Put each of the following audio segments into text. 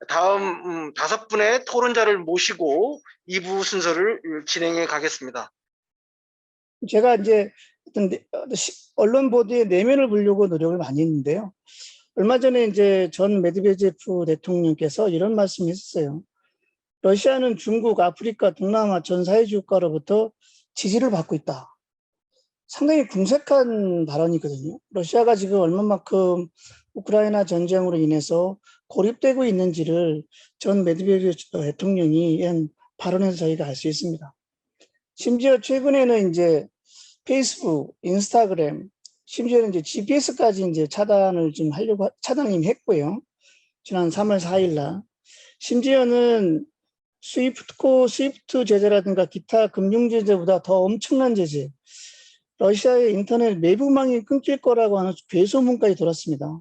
다음 5분의 토론자를 모시고 2부 순서를 진행해 가겠습니다. 제가 이제 어떤 언론 보도의 내면을 보려고 노력을 많이 했는데요. 얼마 전에 이제 전 메드베제프 대통령께서 이런 말씀을 했어요. 러시아는 중국, 아프리카, 동남아 전 사회주의 국가로부터 지지를 받고 있다. 상당히 궁색한 발언이거든요. 러시아가 지금 얼마만큼 우크라이나 전쟁으로 인해서 고립되고 있는지를 전 메드베제프 대통령이 한 발언에서 저희가 알 수 있습니다. 심지어 최근에는 이제 페이스북, 인스타그램, 심지어는 이제 GPS까지 이제 차단을 좀 하려고 차단을 이미 했고요. 지난 3월 4일 날. 심지어는 스위프트 제재라든가 기타 금융 제재보다 더 엄청난 제재. 러시아의 인터넷 내부망이 끊길 거라고 하는 괴소문까지 돌았습니다.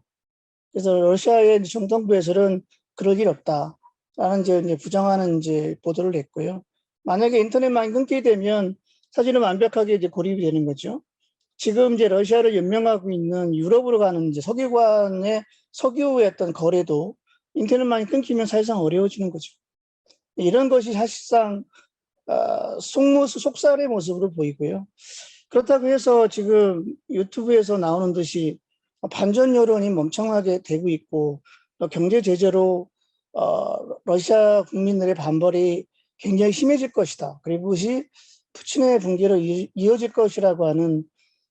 그래서 러시아의 정통부에서는 그럴 일 없다라는 이제 부정하는 이제 보도를 했고요. 만약에 인터넷망이 끊기게 되면 사실은 완벽하게 이제 고립이 되는 거죠. 지금 이제 러시아를 연명하고 있는 유럽으로 가는 이제 석유관의 석유의 어떤 거래도 인터넷망이 끊기면 사실상 어려워지는 거죠. 이런 것이 사실상 속살의 모습으로 보이고요. 그렇다고 해서 지금 유튜브에서 나오는 듯이 반전 여론이 엄청나게 되고 있고 경제 제재로 러시아 국민들의 반발이 굉장히 심해질 것이다. 그리고 그것이 푸틴의 붕괴로 이어질 것이라고 하는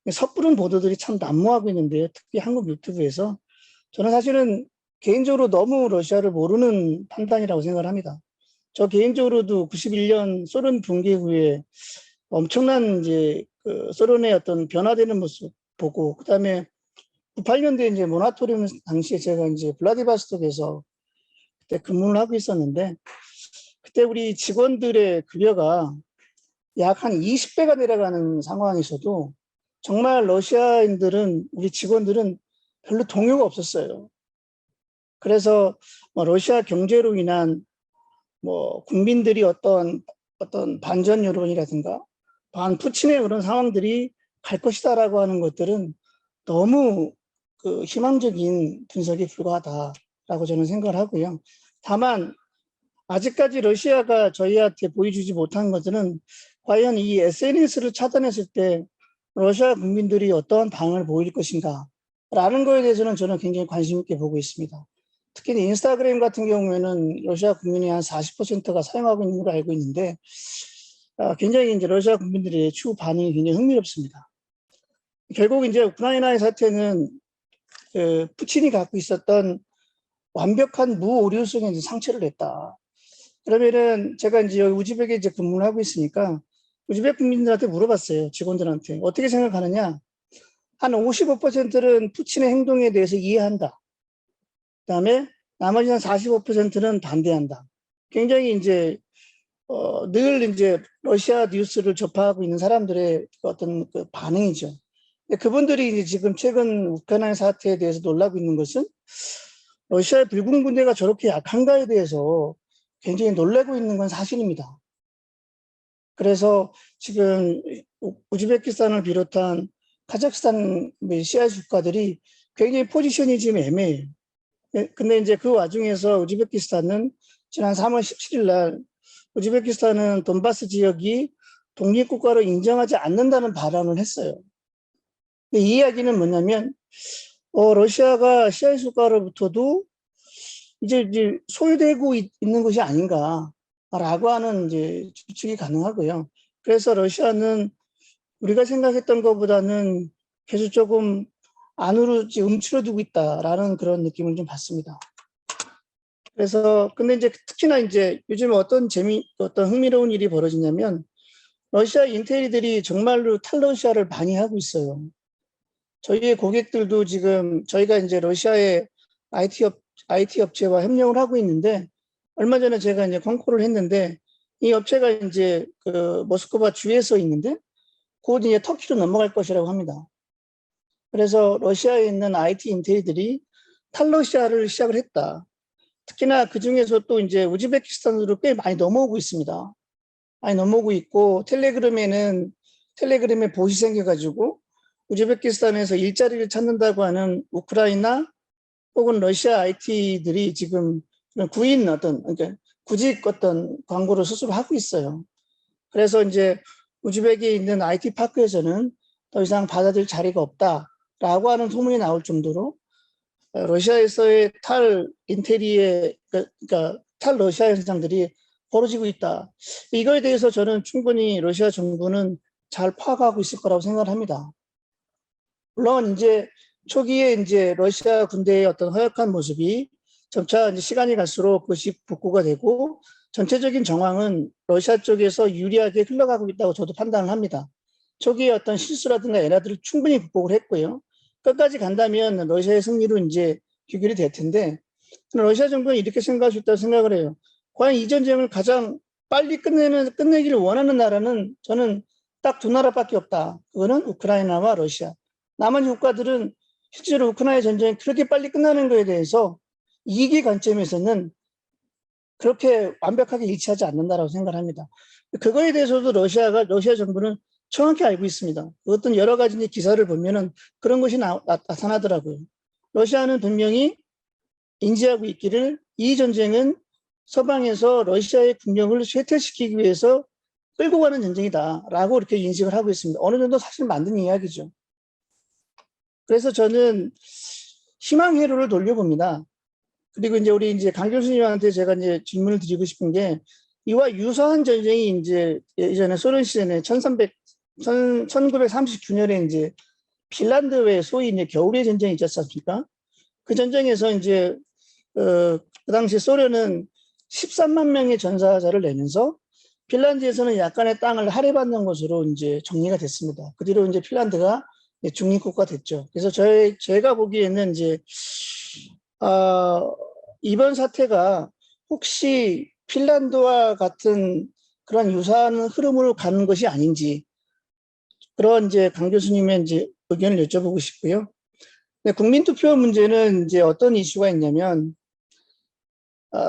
섣부른 보도들이 참 난무하고 있는데요. 특히 한국 유튜브에서 저는 사실은 개인적으로 너무 러시아를 모르는 판단이라고 생각을 합니다. 저 개인적으로도 91년 소련 붕괴 후에 엄청난 이제 그 소련의 어떤 변화되는 모습 보고 그다음에 98년도에 이제 모라토리움 당시에 제가 이제 블라디바스톡에서 그때 근무를 하고 있었는데 그때 우리 직원들의 급여가 약 한 20배가 내려가는 상황에서도 정말 러시아인들은 우리 직원들은 별로 동요가 없었어요. 그래서 러시아 경제로 인한 국민들이 어떤 반전 여론이라든가 반푸틴의 그런 상황들이 갈 것이다라고 하는 것들은 너무 그 희망적인 분석에 불과하다라고 저는 생각을 하고요. 다만 아직까지 러시아가 저희한테 보여주지 못한 것들은 과연 이 SNS를 차단했을 때 러시아 국민들이 어떠한 반응을 보일 것인가 라는 거에 대해서는 저는 굉장히 관심 있게 보고 있습니다. 특히 인스타그램 같은 경우에는 러시아 국민의 한 40%가 사용하고 있는 걸로 알고 있는데 굉장히 이제 러시아 국민들의 추후 반응이 굉장히 흥미롭습니다. 결국 이제 우크라이나의 사태는 푸틴이 갖고 있었던 완벽한 무오류 속에 상처를 냈다. 그러면은 제가 이제 여기 우즈벡에 이제 근무를 하고 있으니까 우즈벡 국민들한테 물어봤어요. 직원들한테 어떻게 생각하느냐? 한 55%는 푸틴의 행동에 대해서 이해한다. 그다음에 나머지 한 45%는 반대한다. 굉장히 이제 늘 이제 러시아 뉴스를 접하고 있는 사람들의 어떤 그 반응이죠. 그분들이 이제 지금 최근 우크라이나 사태에 대해서 놀라고 있는 것은 러시아의 불군 군대가 저렇게 약한가에 대해서 굉장히 놀라고 있는 건 사실입니다. 그래서 지금 우즈베키스탄을 비롯한 카자흐스탄 시아의 국가들이 굉장히 포지션이 지금 애매해요. 근데 이제 그 와중에서 우즈베키스탄은 지난 3월 17일 날 우즈베키스탄은 돈바스 지역이 독립국가로 인정하지 않는다는 발언을 했어요. 근데 이 이야기는 뭐냐면 러시아가 시아의 국가로부터도 이제 소유되고 있는 것이 아닌가라고 하는 이제 추측이 가능하고요. 그래서 러시아는 우리가 생각했던 것보다는 계속 조금 안으로 움츠러들고 있다라는 그런 느낌을 좀 받습니다. 그래서 근데 이제 특히나 이제 요즘 어떤 흥미로운 일이 벌어지냐면 러시아 인텔리들이 정말로 탈러시아를 많이 하고 있어요. 저희의 고객들도 지금 저희가 이제 러시아의 IT 업체와 협력을 하고 있는데 얼마 전에 제가 이제 컨콜을 했는데 이 업체가 이제 그 모스크바 주에서 있는데 곧 이제 터키로 넘어갈 것이라고 합니다. 그래서 러시아에 있는 IT 인텔리들이 탈러시아를 시작을 했다. 특히나 그 중에서 또 이제 우즈베키스탄으로 꽤 많이 넘어오고 있습니다. 많이 넘어오고 있고 텔레그램에 봇이 생겨가지고 우즈베키스탄에서 일자리를 찾는다고 하는 우크라이나 혹은 러시아 IT들이 지금 구인 어떤 그러니까 구직 어떤 광고를 스스로 하고 있어요. 그래서 이제 우즈벡에 있는 IT 파크에서는 더 이상 받아들일 자리가 없다라고 하는 소문이 나올 정도로 러시아에서의 탈인테리의 그러니까 탈러시아 현상들이 벌어지고 있다. 이거에 대해서 저는 충분히 러시아 정부는 잘 파악하고 있을 거라고 생각을 합니다. 물론 이제 초기에 이제 러시아 군대의 어떤 허약한 모습이 점차 이제 시간이 갈수록 그것이 복구가 되고 전체적인 정황은 러시아 쪽에서 유리하게 흘러가고 있다고 저도 판단을 합니다. 초기에 어떤 실수라든가 에러들을 충분히 극복을 했고요. 끝까지 간다면 러시아의 승리로 이제 귀결이 될 텐데 러시아 정부는 이렇게 생각할 수 있다고 생각을 해요. 과연 이 전쟁을 가장 빨리 끝내기를 원하는 나라는 저는 딱 두 나라밖에 없다. 그거는 우크라이나와 러시아. 남은 국가들은 실제로 우크라이나 전쟁이 그렇게 빨리 끝나는 것에 대해서 이익의 관점에서는 그렇게 완벽하게 일치하지 않는다라고 생각을 합니다. 그거에 대해서도 러시아 정부는 정확히 알고 있습니다. 어떤 여러 가지 기사를 보면은 그런 것이 나타나더라고요. 러시아는 분명히 인지하고 있기를 이 전쟁은 서방에서 러시아의 국력을 쇠퇴시키기 위해서 끌고 가는 전쟁이다라고 이렇게 인식을 하고 있습니다. 어느 정도 사실 맞는 이야기죠. 그래서 저는 희망 회로를 돌려봅니다. 그리고 이제 우리 이제 강 교수님한테 제가 이제 질문을 드리고 싶은 게 이와 유사한 전쟁이 이제 예전에 소련 시절에 1939년에 이제 핀란드의 소위 이제 겨울의 전쟁이 있지 않습니까? 그 전쟁에서 이제 그 당시 소련은 13만 명의 전사자를 내면서 핀란드에서는 약간의 땅을 할애받는 것으로 이제 정리가 됐습니다. 그 뒤로 이제 핀란드가 중립국가 됐죠. 그래서 제가 보기에는 이제 이번 사태가 혹시 핀란드와 같은 그런 유사한 흐름으로 가는 것이 아닌지 그런 이제 강 교수님의 이제 의견을 여쭤보고 싶고요. 국민투표 문제는 이제 어떤 이슈가 있냐면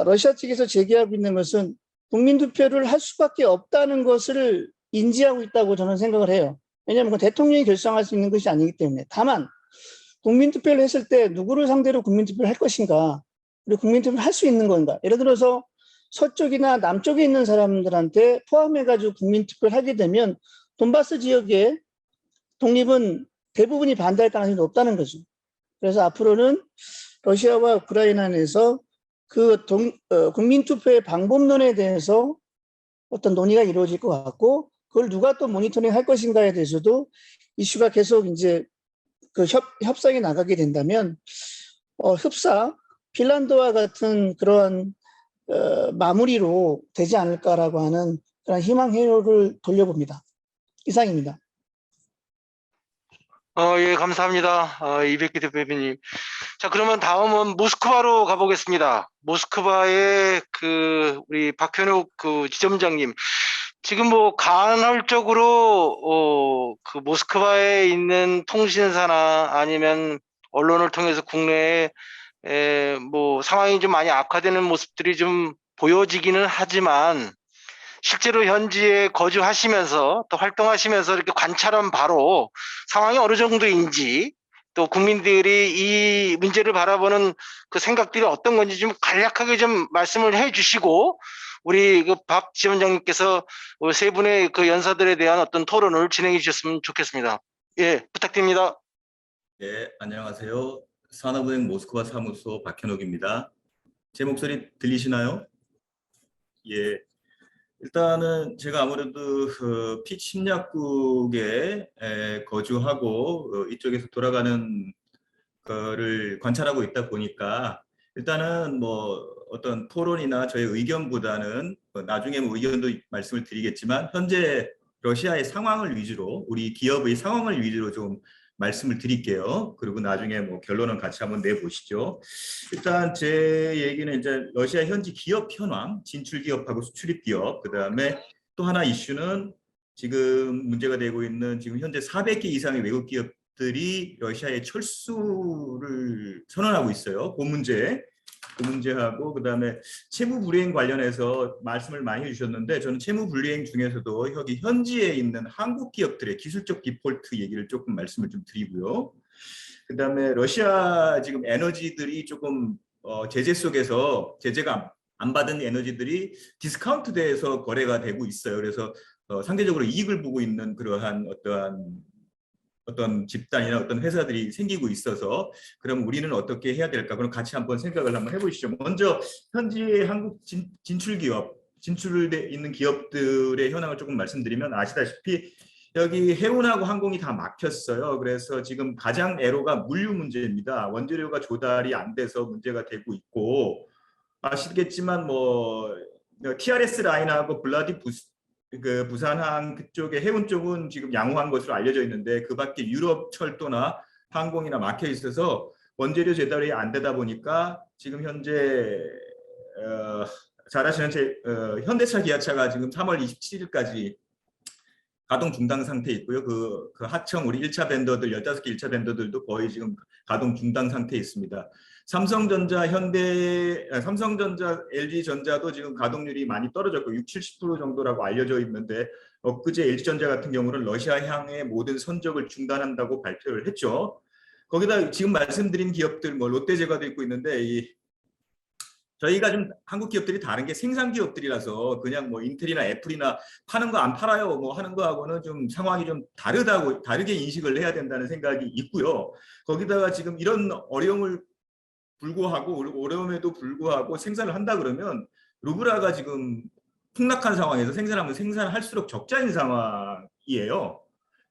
러시아 측에서 제기하고 있는 것은 국민투표를 할 수밖에 없다는 것을 인지하고 있다고 저는 생각을 해요. 왜냐하면 대통령이 결정할 수 있는 것이 아니기 때문에. 다만 국민투표를 했을 때 누구를 상대로 국민투표를 할 것인가 그리고 국민투표를 할 수 있는 건가. 예를 들어서 서쪽이나 남쪽에 있는 사람들한테 포함해가지고 국민투표를 하게 되면 돈바스 지역의 독립은 대부분이 반대할 가능성이 높다는 거죠. 그래서 앞으로는 러시아와 우크라이나에서 그 국민투표의 방법론에 대해서 어떤 논의가 이루어질 것 같고 그걸 누가 또 모니터링 할 것인가에 대해서도 이슈가 계속 이제 그 협상이 나가게 된다면 흡사 핀란드와 같은 그런 마무리로 되지 않을까라고 하는 그런 희망 회로를 돌려봅니다. 이상입니다. 예, 감사합니다. 이백기 대표님. 자, 그러면 다음은 모스크바로 가보겠습니다. 모스크바의 우리 박현욱 지점장님. 지금 뭐 간헐적으로 모스크바에 있는 통신사나 아니면 언론을 통해서 국내에 뭐 상황이 좀 많이 악화되는 모습들이 좀 보여지기는 하지만 실제로 현지에 거주하시면서 또 활동하시면서 이렇게 관찰한 바로 상황이 어느 정도인지 또 국민들이 이 문제를 바라보는 그 생각들이 어떤 건지 좀 간략하게 좀 말씀을 해주시고 우리 박 지원장님께서 세 분의 그 연사들에 대한 어떤 토론을 진행해 주셨으면 좋겠습니다. 예, 부탁드립니다. 네, 안녕하세요. 산업은행 모스크바 사무소 박현욱입니다. 제 목소리 들리시나요? 예. 일단은 제가 아무래도 피치 침략국에 거주하고 이쪽에서 돌아가는 거를 관찰하고 있다 보니까 일단은 뭐 어떤 토론이나 저의 의견보다는 나중에 뭐 의견도 말씀을 드리겠지만 현재 러시아의 상황을 위주로 우리 기업의 상황을 위주로 좀 말씀을 드릴게요. 그리고 나중에 뭐 결론은 같이 한번 내보시죠. 일단 제 얘기는 이제 러시아 현지 기업 현황, 진출 기업하고 수출입 기업, 그 다음에 또 하나 이슈는 지금 문제가 되고 있는 지금 현재 400개 이상의 외국 기업들이 러시아에 철수를 선언하고 있어요. 그 문제하고 그다음에 채무 불이행 관련해서 말씀을 많이 해주셨는데 저는 채무 불이행 중에서도 여기 현지에 있는 한국 기업들의 기술적 디폴트 얘기를 조금 말씀을 좀 드리고요. 그다음에 러시아 지금 에너지들이 조금 제재 속에서 제재가 안 받은 에너지들이 디스카운트 돼서 거래가 되고 있어요. 그래서 상대적으로 이익을 보고 있는 그러한 어떤 집단이나 어떤 회사들이 생기고 있어서 그럼 우리는 어떻게 해야 될까? 그럼 같이 한번 생각을 한번 해보시죠. 먼저 현재 한국 진출 기업, 진출돼 있는 기업들의 현황을 조금 말씀드리면 아시다시피 여기 해운하고 항공이 다 막혔어요. 그래서 지금 가장 애로가 물류 문제입니다. 원재료가 조달이 안 돼서 문제가 되고 있고 아시겠지만 뭐 TRS 라인하고 그 부산항 그쪽의 해운 쪽은 지금 양호한 것으로 알려져 있는데 그 밖에 유럽 철도나 항공이나 막혀 있어서 원재료 조달이 안 되다 보니까 지금 현재 잘 아시는 현대차 기아차가 지금 3월 27일까지 가동 중단 상태에 있고요. 그 하청 우리 1차 벤더들 15개 1차 벤더들도 거의 지금 가동 중단 상태에 있습니다. 삼성전자, LG전자도 지금 가동률이 많이 떨어졌고 60-70% 정도라고 알려져 있는데 엊그제 LG전자 같은 경우는 러시아 향의 모든 선적을 중단한다고 발표를 했죠. 거기다 지금 말씀드린 기업들 뭐 롯데제과도 있고 있는데 저희가 좀 한국 기업들이 다른 게 생산 기업들이라서 그냥 뭐 인텔이나 애플이나 파는 거 안 팔아요 뭐 하는 거하고는 좀 상황이 좀 다르게 인식을 해야 된다는 생각이 있고요. 거기다가 지금 이런 어려움에도 불구하고 생산을 한다 그러면 루브라가 지금 폭락한 상황에서 생산하면 생산할수록 적자인 상황이에요.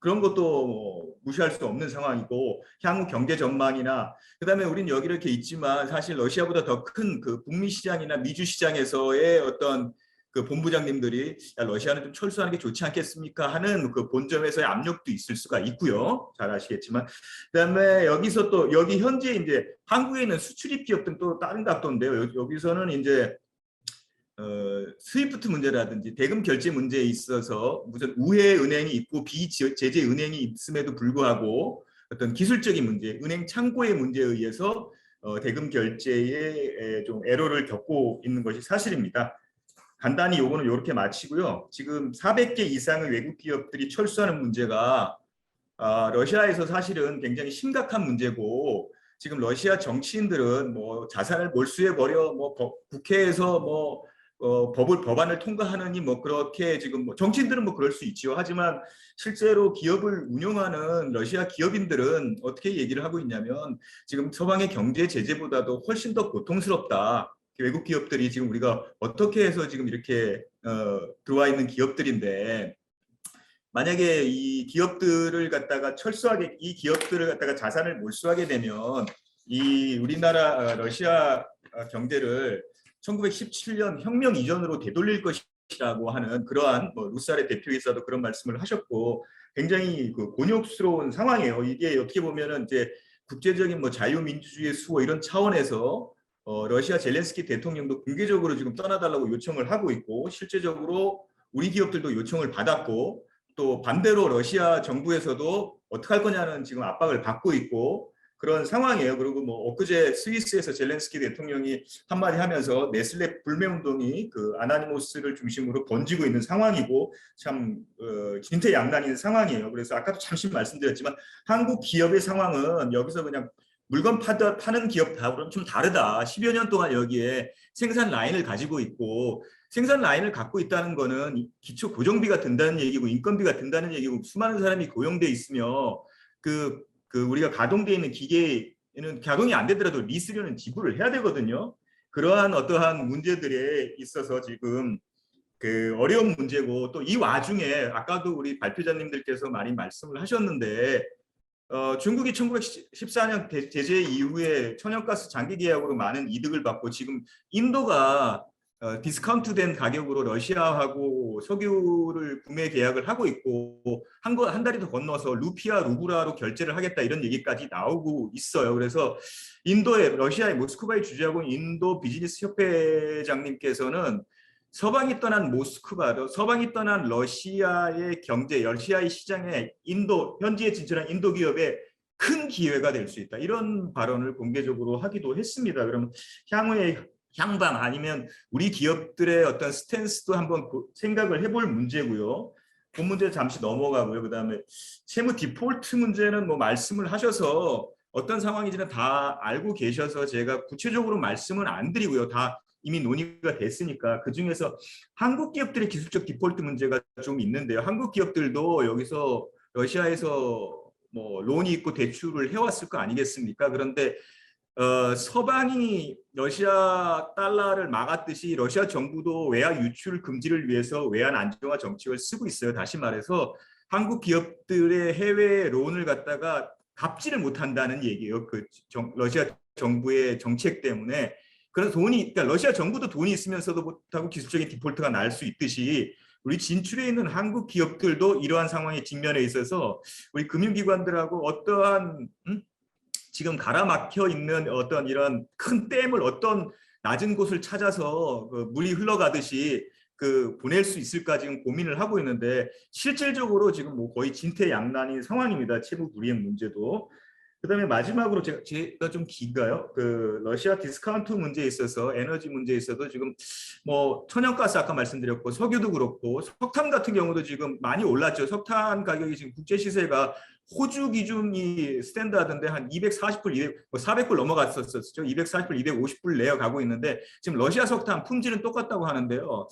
그런 것도 무시할 수 없는 상황이고 향후 경제 전망이나 그다음에 우리는 여기 이렇게 있지만 사실 러시아보다 더 큰 그 북미 시장이나 미주 시장에서의 어떤 그 본부장님들이 야, 러시아는 좀 철수하는 게 좋지 않겠습니까 하는 그 본점에서의 압력도 있을 수가 있고요. 잘 아시겠지만 그다음에 여기서 또 여기 현재 이제 한국에 있는 수출입 기업들은 또 다른 각도인데요. 여기서는 이제 스위프트 문제라든지 대금 결제 문제에 있어서 무슨 우회 은행이 있고 비제재 은행이 있음에도 불구하고 어떤 기술적인 문제, 은행 창고의 문제에 의해서 대금 결제에 좀 애로를 겪고 있는 것이 사실입니다. 간단히 요거는 이렇게 마치고요. 지금 400개 이상의 외국 기업들이 철수하는 문제가 러시아에서 사실은 굉장히 심각한 문제고 지금 러시아 정치인들은 뭐 자산을 몰수해버려 뭐 국회에서 뭐 법안을 통과하느니 뭐 그렇게 지금 뭐 정치인들은 뭐 그럴 수 있지요. 하지만 실제로 기업을 운영하는 러시아 기업인들은 어떻게 얘기를 하고 있냐면 지금 서방의 경제 제재보다도 훨씬 더 고통스럽다. 외국 기업들이 지금 우리가 어떻게 해서 지금 이렇게 들어와 있는 기업들인데 만약에 이 기업들을 갖다가 이 기업들을 갖다가 자산을 몰수하게 되면 이 우리나라 러시아 경제를 1917년 혁명 이전으로 되돌릴 것이라고 하는 그러한 뭐 루사레 대표이사도 그런 말씀을 하셨고 굉장히 그 곤욕스러운 상황이에요. 이게 어떻게 보면은 이제 국제적인 뭐 자유민주주의 수호 이런 차원에서 러시아 젤렌스키 대통령도 공개적으로 지금 떠나달라고 요청을 하고 있고 실제적으로 우리 기업들도 요청을 받았고 또 반대로 러시아 정부에서도 어떻게 할 거냐는 지금 압박을 받고 있고 그런 상황이에요. 그리고 뭐 엊그제 스위스에서 젤렌스키 대통령이 한마디 하면서 네슬레 불매운동이 그 아나니모스를 중심으로 번지고 있는 상황이고 참 진퇴양난인 상황이에요. 그래서 아까도 잠시 말씀드렸지만 한국 기업의 상황은 여기서 그냥 물건 파는 기업 다하고는 좀 다르다. 10여 년 동안 여기에 생산 라인을 가지고 있고 생산 라인을 갖고 있다는 거는 기초 고정비가 든다는 얘기고 인건비가 든다는 얘기고 수많은 사람이 고용돼 있으며 그 우리가 가동되어 있는 기계에는 가동이 안 되더라도 리스료는 지불을 해야 되거든요. 그러한 어떠한 문제들에 있어서 지금 그 어려운 문제고 또 이 와중에 아까도 우리 발표자님들께서 많이 말씀을 하셨는데 중국이 1914년 제재 이후에 천연가스 장기 계약으로 많은 이득을 받고 지금 인도가 디스카운트된 가격으로 러시아하고 석유를 구매 계약을 하고 있고 한 달이 더 건너서 루피아 루브라로 결제를 하겠다 이런 얘기까지 나오고 있어요. 그래서 러시아의 모스크바에 주재하고 인도 비즈니스 협회장님께서는 서방이 떠난 서방이 떠난 러시아의 경제, 러시아의 시장에 현지에 진출한 인도 기업의 큰 기회가 될 수 있다. 이런 발언을 공개적으로 하기도 했습니다. 그럼 향후에 향방 아니면 우리 기업들의 어떤 스탠스도 한번 생각을 해볼 문제고요. 그 문제 잠시 넘어가고요. 그다음에 채무 디폴트 문제는 뭐 말씀을 하셔서 어떤 상황인지는 다 알고 계셔서 제가 구체적으로 말씀은 안 드리고요. 다 이미 논의가 됐으니까. 그중에서 한국 기업들의 기술적 디폴트 문제가 좀 있는데요. 한국 기업들도 여기서 러시아에서 뭐 론이 있고 대출을 해왔을 거 아니겠습니까? 그런데 서방이 러시아 달러를 막았듯이 러시아 정부도 외화 유출 금지를 위해서 외환 안정화 정책을 쓰고 있어요. 다시 말해서 한국 기업들의 해외 론을 갖다가 갚지를 못한다는 얘기예요. 러시아 정부의 정책 때문에. 그래서 그러니까 러시아 정부도 돈이 있으면서도 못하고 기술적인 디폴트가 날 수 있듯이 우리 진출해 있는 한국 기업들도 이러한 상황에 직면해 있어서 우리 금융기관들하고 어떠한 지금 가라막혀 있는 어떤 이런 큰 댐을 어떤 낮은 곳을 찾아서 그 물이 흘러가듯이 보낼 수 있을까 지금 고민을 하고 있는데 실질적으로 지금 뭐 거의 진퇴양난인 상황입니다. 채무 불이행 문제도. 그다음에 마지막으로 제가 좀 긴가요? 러시아 디스카운트 문제에 있어서 에너지 문제에 있어서 지금 뭐 천연가스 아까 말씀드렸고 석유도 그렇고 석탄 같은 경우도 지금 많이 올랐죠. 석탄 가격이 지금 국제 시세가 호주 기준이 스탠다드인데 한 240불, 400불 넘어갔었죠. 240불, 250불 내어 가고 있는데 지금 러시아 석탄 품질은 똑같다고 하는데요.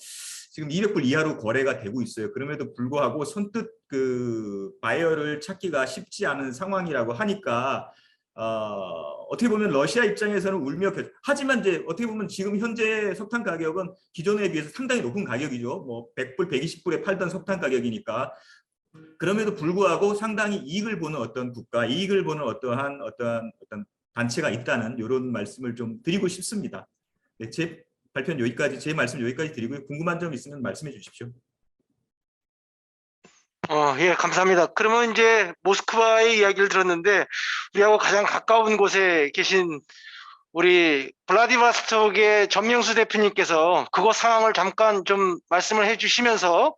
지금 200불 이하로 거래가 되고 있어요. 그럼에도 불구하고 선뜻 바이어를 찾기가 쉽지 않은 상황이라고 하니까 어떻게 보면 러시아 입장에서는 울며 하지만 이제 어떻게 보면 지금 현재 석탄 가격은 기존에 비해서 상당히 높은 가격이죠. 뭐 100불, 120불에 팔던 석탄 가격이니까. 그럼에도 불구하고 상당히 이익을 보는 어떤 국가, 이익을 보는 어떤 단체가 있다는 이런 말씀을 좀 드리고 싶습니다. 네, 제 발표는 여기까지, 제 말씀 여기까지 드리고요. 궁금한 점 있으면 말씀해 주십시오. 예, 감사합니다. 그러면 이제 모스크바의 이야기를 들었는데 우리하고 가장 가까운 곳에 계신 우리 블라디보스톡의 전명수 대표님께서 그곳 상황을 잠깐 좀 말씀을 해주시면서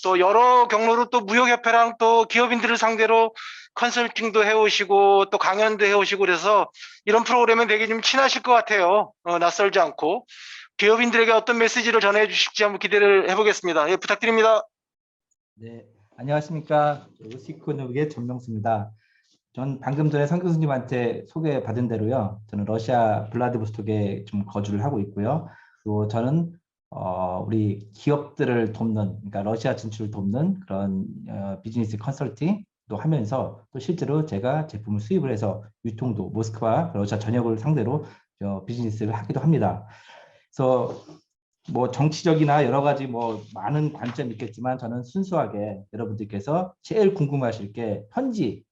또 여러 경로로 또 무역협회랑 또 기업인들을 상대로 컨설팅도 해오시고 또 강연도 해오시고 그래서 이런 프로그램에 되게 좀 친하실 것 같아요. 낯설지 않고 기업인들에게 어떤 메시지를 전해주실지 한번 기대를 해보겠습니다. 예, 부탁드립니다. 네, 안녕하십니까. 시크노빅의 전명수입니다. 전 방금 전에 상 교수님한테 소개받은 대로요. 저는 러시아 블라디보스톡에 좀 거주를 하고 있고요. 그리고 저는 우리 기업들을 돕는, 그러니까 러시아 진출을 돕는 그런 비즈니스 컨설팅도 하면서 또 실제로 제가 제품을 수입을 해서 유통도 모스크바, 러시아 전역을 상대로 비즈니스를 하기도 합니다. 그래서 뭐 정치적이나 여러 가지 뭐 많은 관점이 있겠지만 저는 순수하게 여러분들께서 제일 궁금하실 게 현지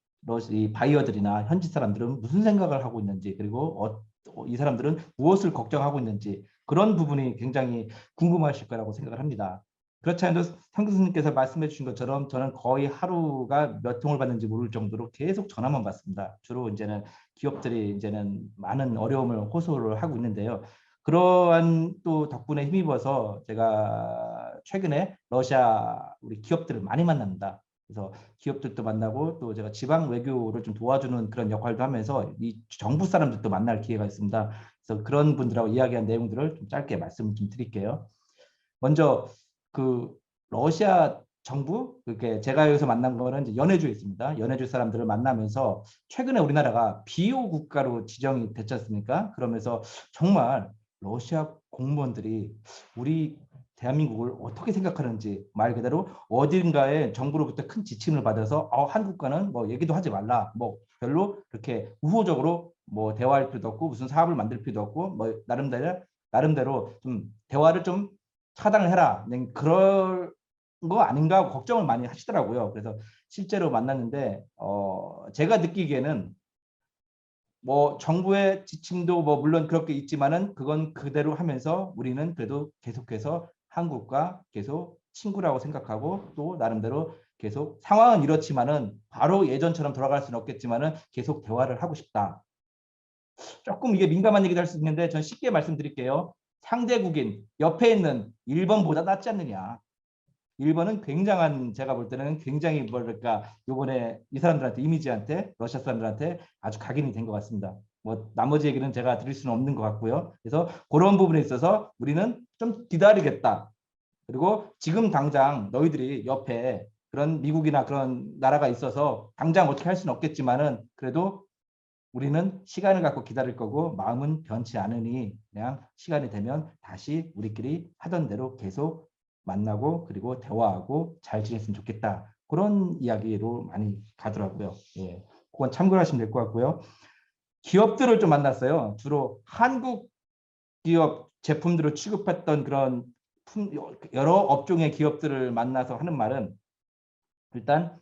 이 바이어들이나 현지 사람들은 무슨 생각을 하고 있는지 그리고 이 사람들은 무엇을 걱정하고 있는지 그런 부분이 굉장히 궁금하실 거라고 생각을 합니다. 그렇지 않아도 상 교수님께서 말씀해 주신 것처럼 저는 거의 하루가 몇 통을 받는지 모를 정도로 계속 전화만 받습니다. 주로 이제는 기업들이 이제는 많은 어려움을 호소를 하고 있는데요. 그러한 또 덕분에 힘입어서 제가 최근에 러시아 우리 기업들을 많이 만납니다. 그래서 기업들도 만나고 또 제가 지방 외교를 좀 도와주는 그런 역할도 하면서 이 정부 사람들도 만날 기회가 있습니다. 그래서 그런 분들하고 이야기한 내용들을 좀 짧게 말씀 좀 드릴게요. 먼저 러시아 정부, 그게 제가 여기서 만난 거는 이제 연해주에 있습니다. 연해주 사람들을 만나면서 최근에 우리나라가 비호 국가로 지정이 됐지 않습니까? 그러면서 정말 러시아 공무원들이 우리 대한민국을 어떻게 생각하는지 말 그대로 어딘가에 정부로부터 큰 지침을 받아서 한국과는 뭐 얘기도 하지 말라, 뭐 별로 그렇게 우호적으로 뭐 대화할 필요도 없고 무슨 사업을 만들 필요도 없고 뭐 나름대로 좀 대화를 좀 차단을 해라, 그럴 거 아닌가 하고 걱정을 많이 하시더라고요. 그래서 실제로 만났는데 제가 느끼기에는 뭐 정부의 지침도 뭐 물론 그렇게 있지만은 그건 그대로 하면서 우리는 그래도 계속해서 한국과 계속 친구라고 생각하고 또 나름대로 계속 상황은 이렇지만은 바로 예전처럼 돌아갈 수는 없겠지만은 계속 대화를 하고 싶다. 조금 이게 민감한 얘기도 할 수 있는데 전 쉽게 말씀드릴게요. 상대국인 옆에 있는 일본보다 낫지 않느냐. 일본은 굉장한, 제가 볼 때는 굉장히 뭐랄까 이번에 이 사람들한테, 이미지한테, 러시아 사람들한테 아주 각인이 된 것 같습니다. 뭐 나머지 얘기는 제가 드릴 수는 없는 것 같고요. 그래서 그런 부분에 있어서 우리는 좀 기다리겠다. 그리고 지금 당장 너희들이 옆에 그런 미국이나 그런 나라가 있어서 당장 어떻게 할 수는 없겠지만은 그래도 우리는 시간을 갖고 기다릴 거고 마음은 변치 않으니 그냥 시간이 되면 다시 우리끼리 하던 대로 계속 만나고 그리고 대화하고 잘 지냈으면 좋겠다. 그런 이야기로 많이 가더라고요. 예, 그건 참고하시면 될 것 같고요. 기업들을 좀 만났어요. 주로 한국 기업 제품들을 취급했던 그런 여러 업종의 기업들을 만나서 하는 말은 일단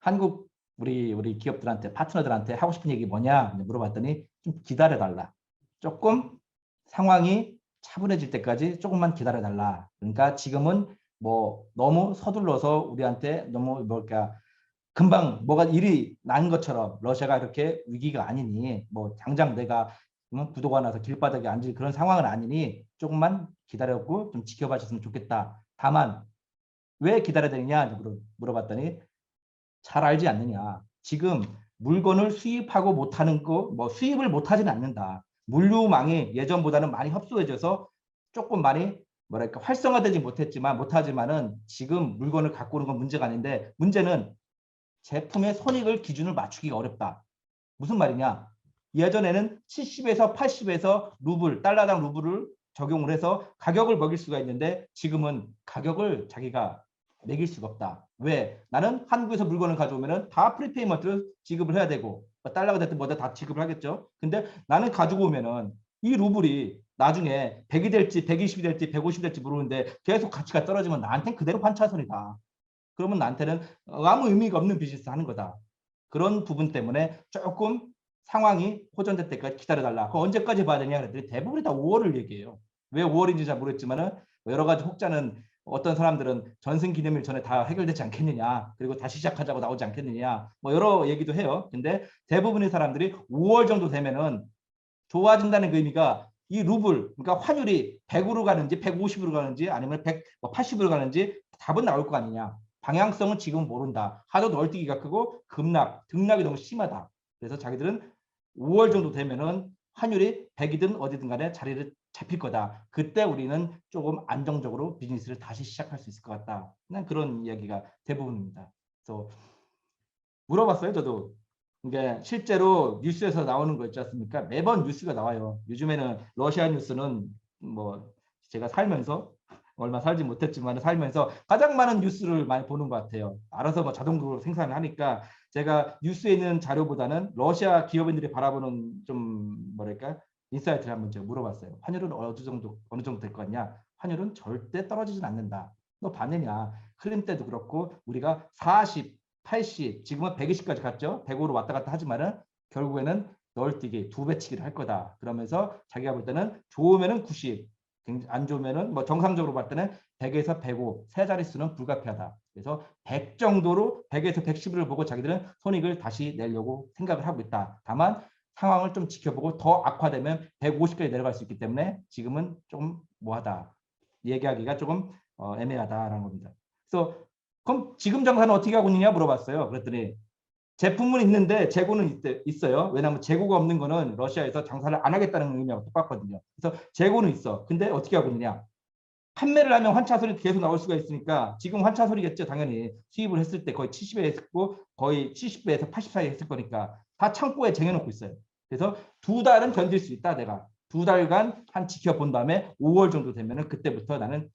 한국 우리 기업들한테 파트너들한테 하고 싶은 얘기 뭐냐 물어봤더니 좀 기다려달라. 조금 상황이 차분해질 때까지 조금만 기다려달라. 그러니까 지금은 뭐 너무 서둘러서 우리한테 너무 뭘까 금방 뭐가 일이 난 것처럼 러시아가 이렇게 위기가 아니니 뭐 당장 내가 부도가 나서 길바닥에 앉을 그런 상황은 아니니 조금만 기다렸고 좀 지켜봐 주셨으면 좋겠다. 다만 왜 기다려야 되느냐 물어봤더니 잘 알지 않느냐. 지금 물건을 수입하고 못하는 거, 뭐 수입을 못하지는 않는다. 물류망이 예전보다는 많이 협소해져서 조금 많이 뭐랄까 활성화되지 못하지만은 지금 물건을 갖고 오는 건 문제가 아닌데 문제는 제품의 손익을 기준을 맞추기가 어렵다. 무슨 말이냐? 예전에는 70에서 80에서 달러당 루블을 적용을 해서 가격을 먹일 수가 있는데 지금은 가격을 자기가 매길 수가 없다. 왜? 나는 한국에서 물건을 가져오면은 다 프리페이먼트를 지급을 해야 되고 달러가 됐든 뭐다 다 지급을 하겠죠. 근데 나는 가지고 오면은 이 루블이 나중에 100이 될지 120이 될지 150이 될지 모르는데 계속 가치가 떨어지면 나한테는 그대로 환차손이다. 그러면 나한테는 아무 의미가 없는 비즈니스 하는 거다. 그런 부분 때문에 조금 상황이 호전될 때까지 기다려달라. 그거 언제까지 봐야 되냐 그랬더니 대부분이 다 5월을 얘기해요. 왜 5월인지 잘 모르겠지만은 여러 가지 혹자는 어떤 사람들은 전승기념일 전에 다 해결되지 않겠느냐. 그리고 다시 시작하자고 나오지 않겠느냐. 뭐 여러 얘기도 해요. 근데 대부분의 사람들이 5월 정도 되면은 좋아진다는 그 의미가 이 루블, 그러니까 환율이 100으로 가는지 150으로 가는지 아니면 180으로 가는지 답은 나올 거 아니냐. 방향성은 지금 모른다. 하도 널뛰기가 크고 등락이 너무 심하다. 그래서 자기들은 5월 정도 되면은 환율이 100이든 어디든 간에 자리를 잡힐 거다. 그때 우리는 조금 안정적으로 비즈니스를 다시 시작할 수 있을 것 같다. 그런 이야기가 대부분입니다. 그래서 물어봤어요, 저도. 이게 실제로 뉴스에서 나오는 거 있지 않습니까? 매번 뉴스가 나와요. 요즘에는 러시아 뉴스는 뭐 제가 살면서 얼마 살지 못했지만 살면서 가장 많은 뉴스를 많이 보는 것 같아요. 알아서 뭐 자동으로 생산을 하니까 제가 뉴스에 있는 자료보다는 러시아 기업인들이 바라보는 좀 뭐랄까 인사이트를 한번 제가 물어봤어요. 환율은 어느 정도 될 것 같냐? 환율은 절대 떨어지진 않는다. 너 봤느냐? 클림 때도 그렇고 우리가 40, 80, 지금은 120까지 갔죠. 105로 왔다 갔다 하지만은 결국에는 널뛰기 2배치기를 할 거다. 그러면서 자기가 볼 때는 좋으면은 90, 안 좋으면은 뭐 정상적으로 봤을 때는 100에서 105, 세 자릿수는 불가피하다. 그래서 100 정도로 100에서 110을 보고 자기들은 손익을 다시 내려고 생각을 하고 있다. 다만 상황을 좀 지켜보고 더 악화되면 150까지 내려갈 수 있기 때문에 지금은 조금 뭐하다. 얘기하기가 조금 애매하다라는 겁니다. 그래서 그럼 지금 장사는 어떻게 하고 있느냐 물어봤어요. 그랬더니 제품은 있는데 재고는 있어요. 왜냐하면 재고가 없는 거는 러시아에서 장사를 안 하겠다는 의미하고 똑같거든요. 그래서 재고는 있어. 근데 어떻게 하고 있느냐. 판매를 하면 환차손이 계속 나올 수가 있으니까 지금 환차손이겠죠. 당연히 수입을 했을 때 거의 70배 했고 거의 70배에서 80 사이 했을 거니까 다 창고에 쟁여놓고 있어요. 그래서 2달은 견딜 수 있다. 내가 2달간 한 지켜본 다음에 5월 정도 되면은 그때부터 나는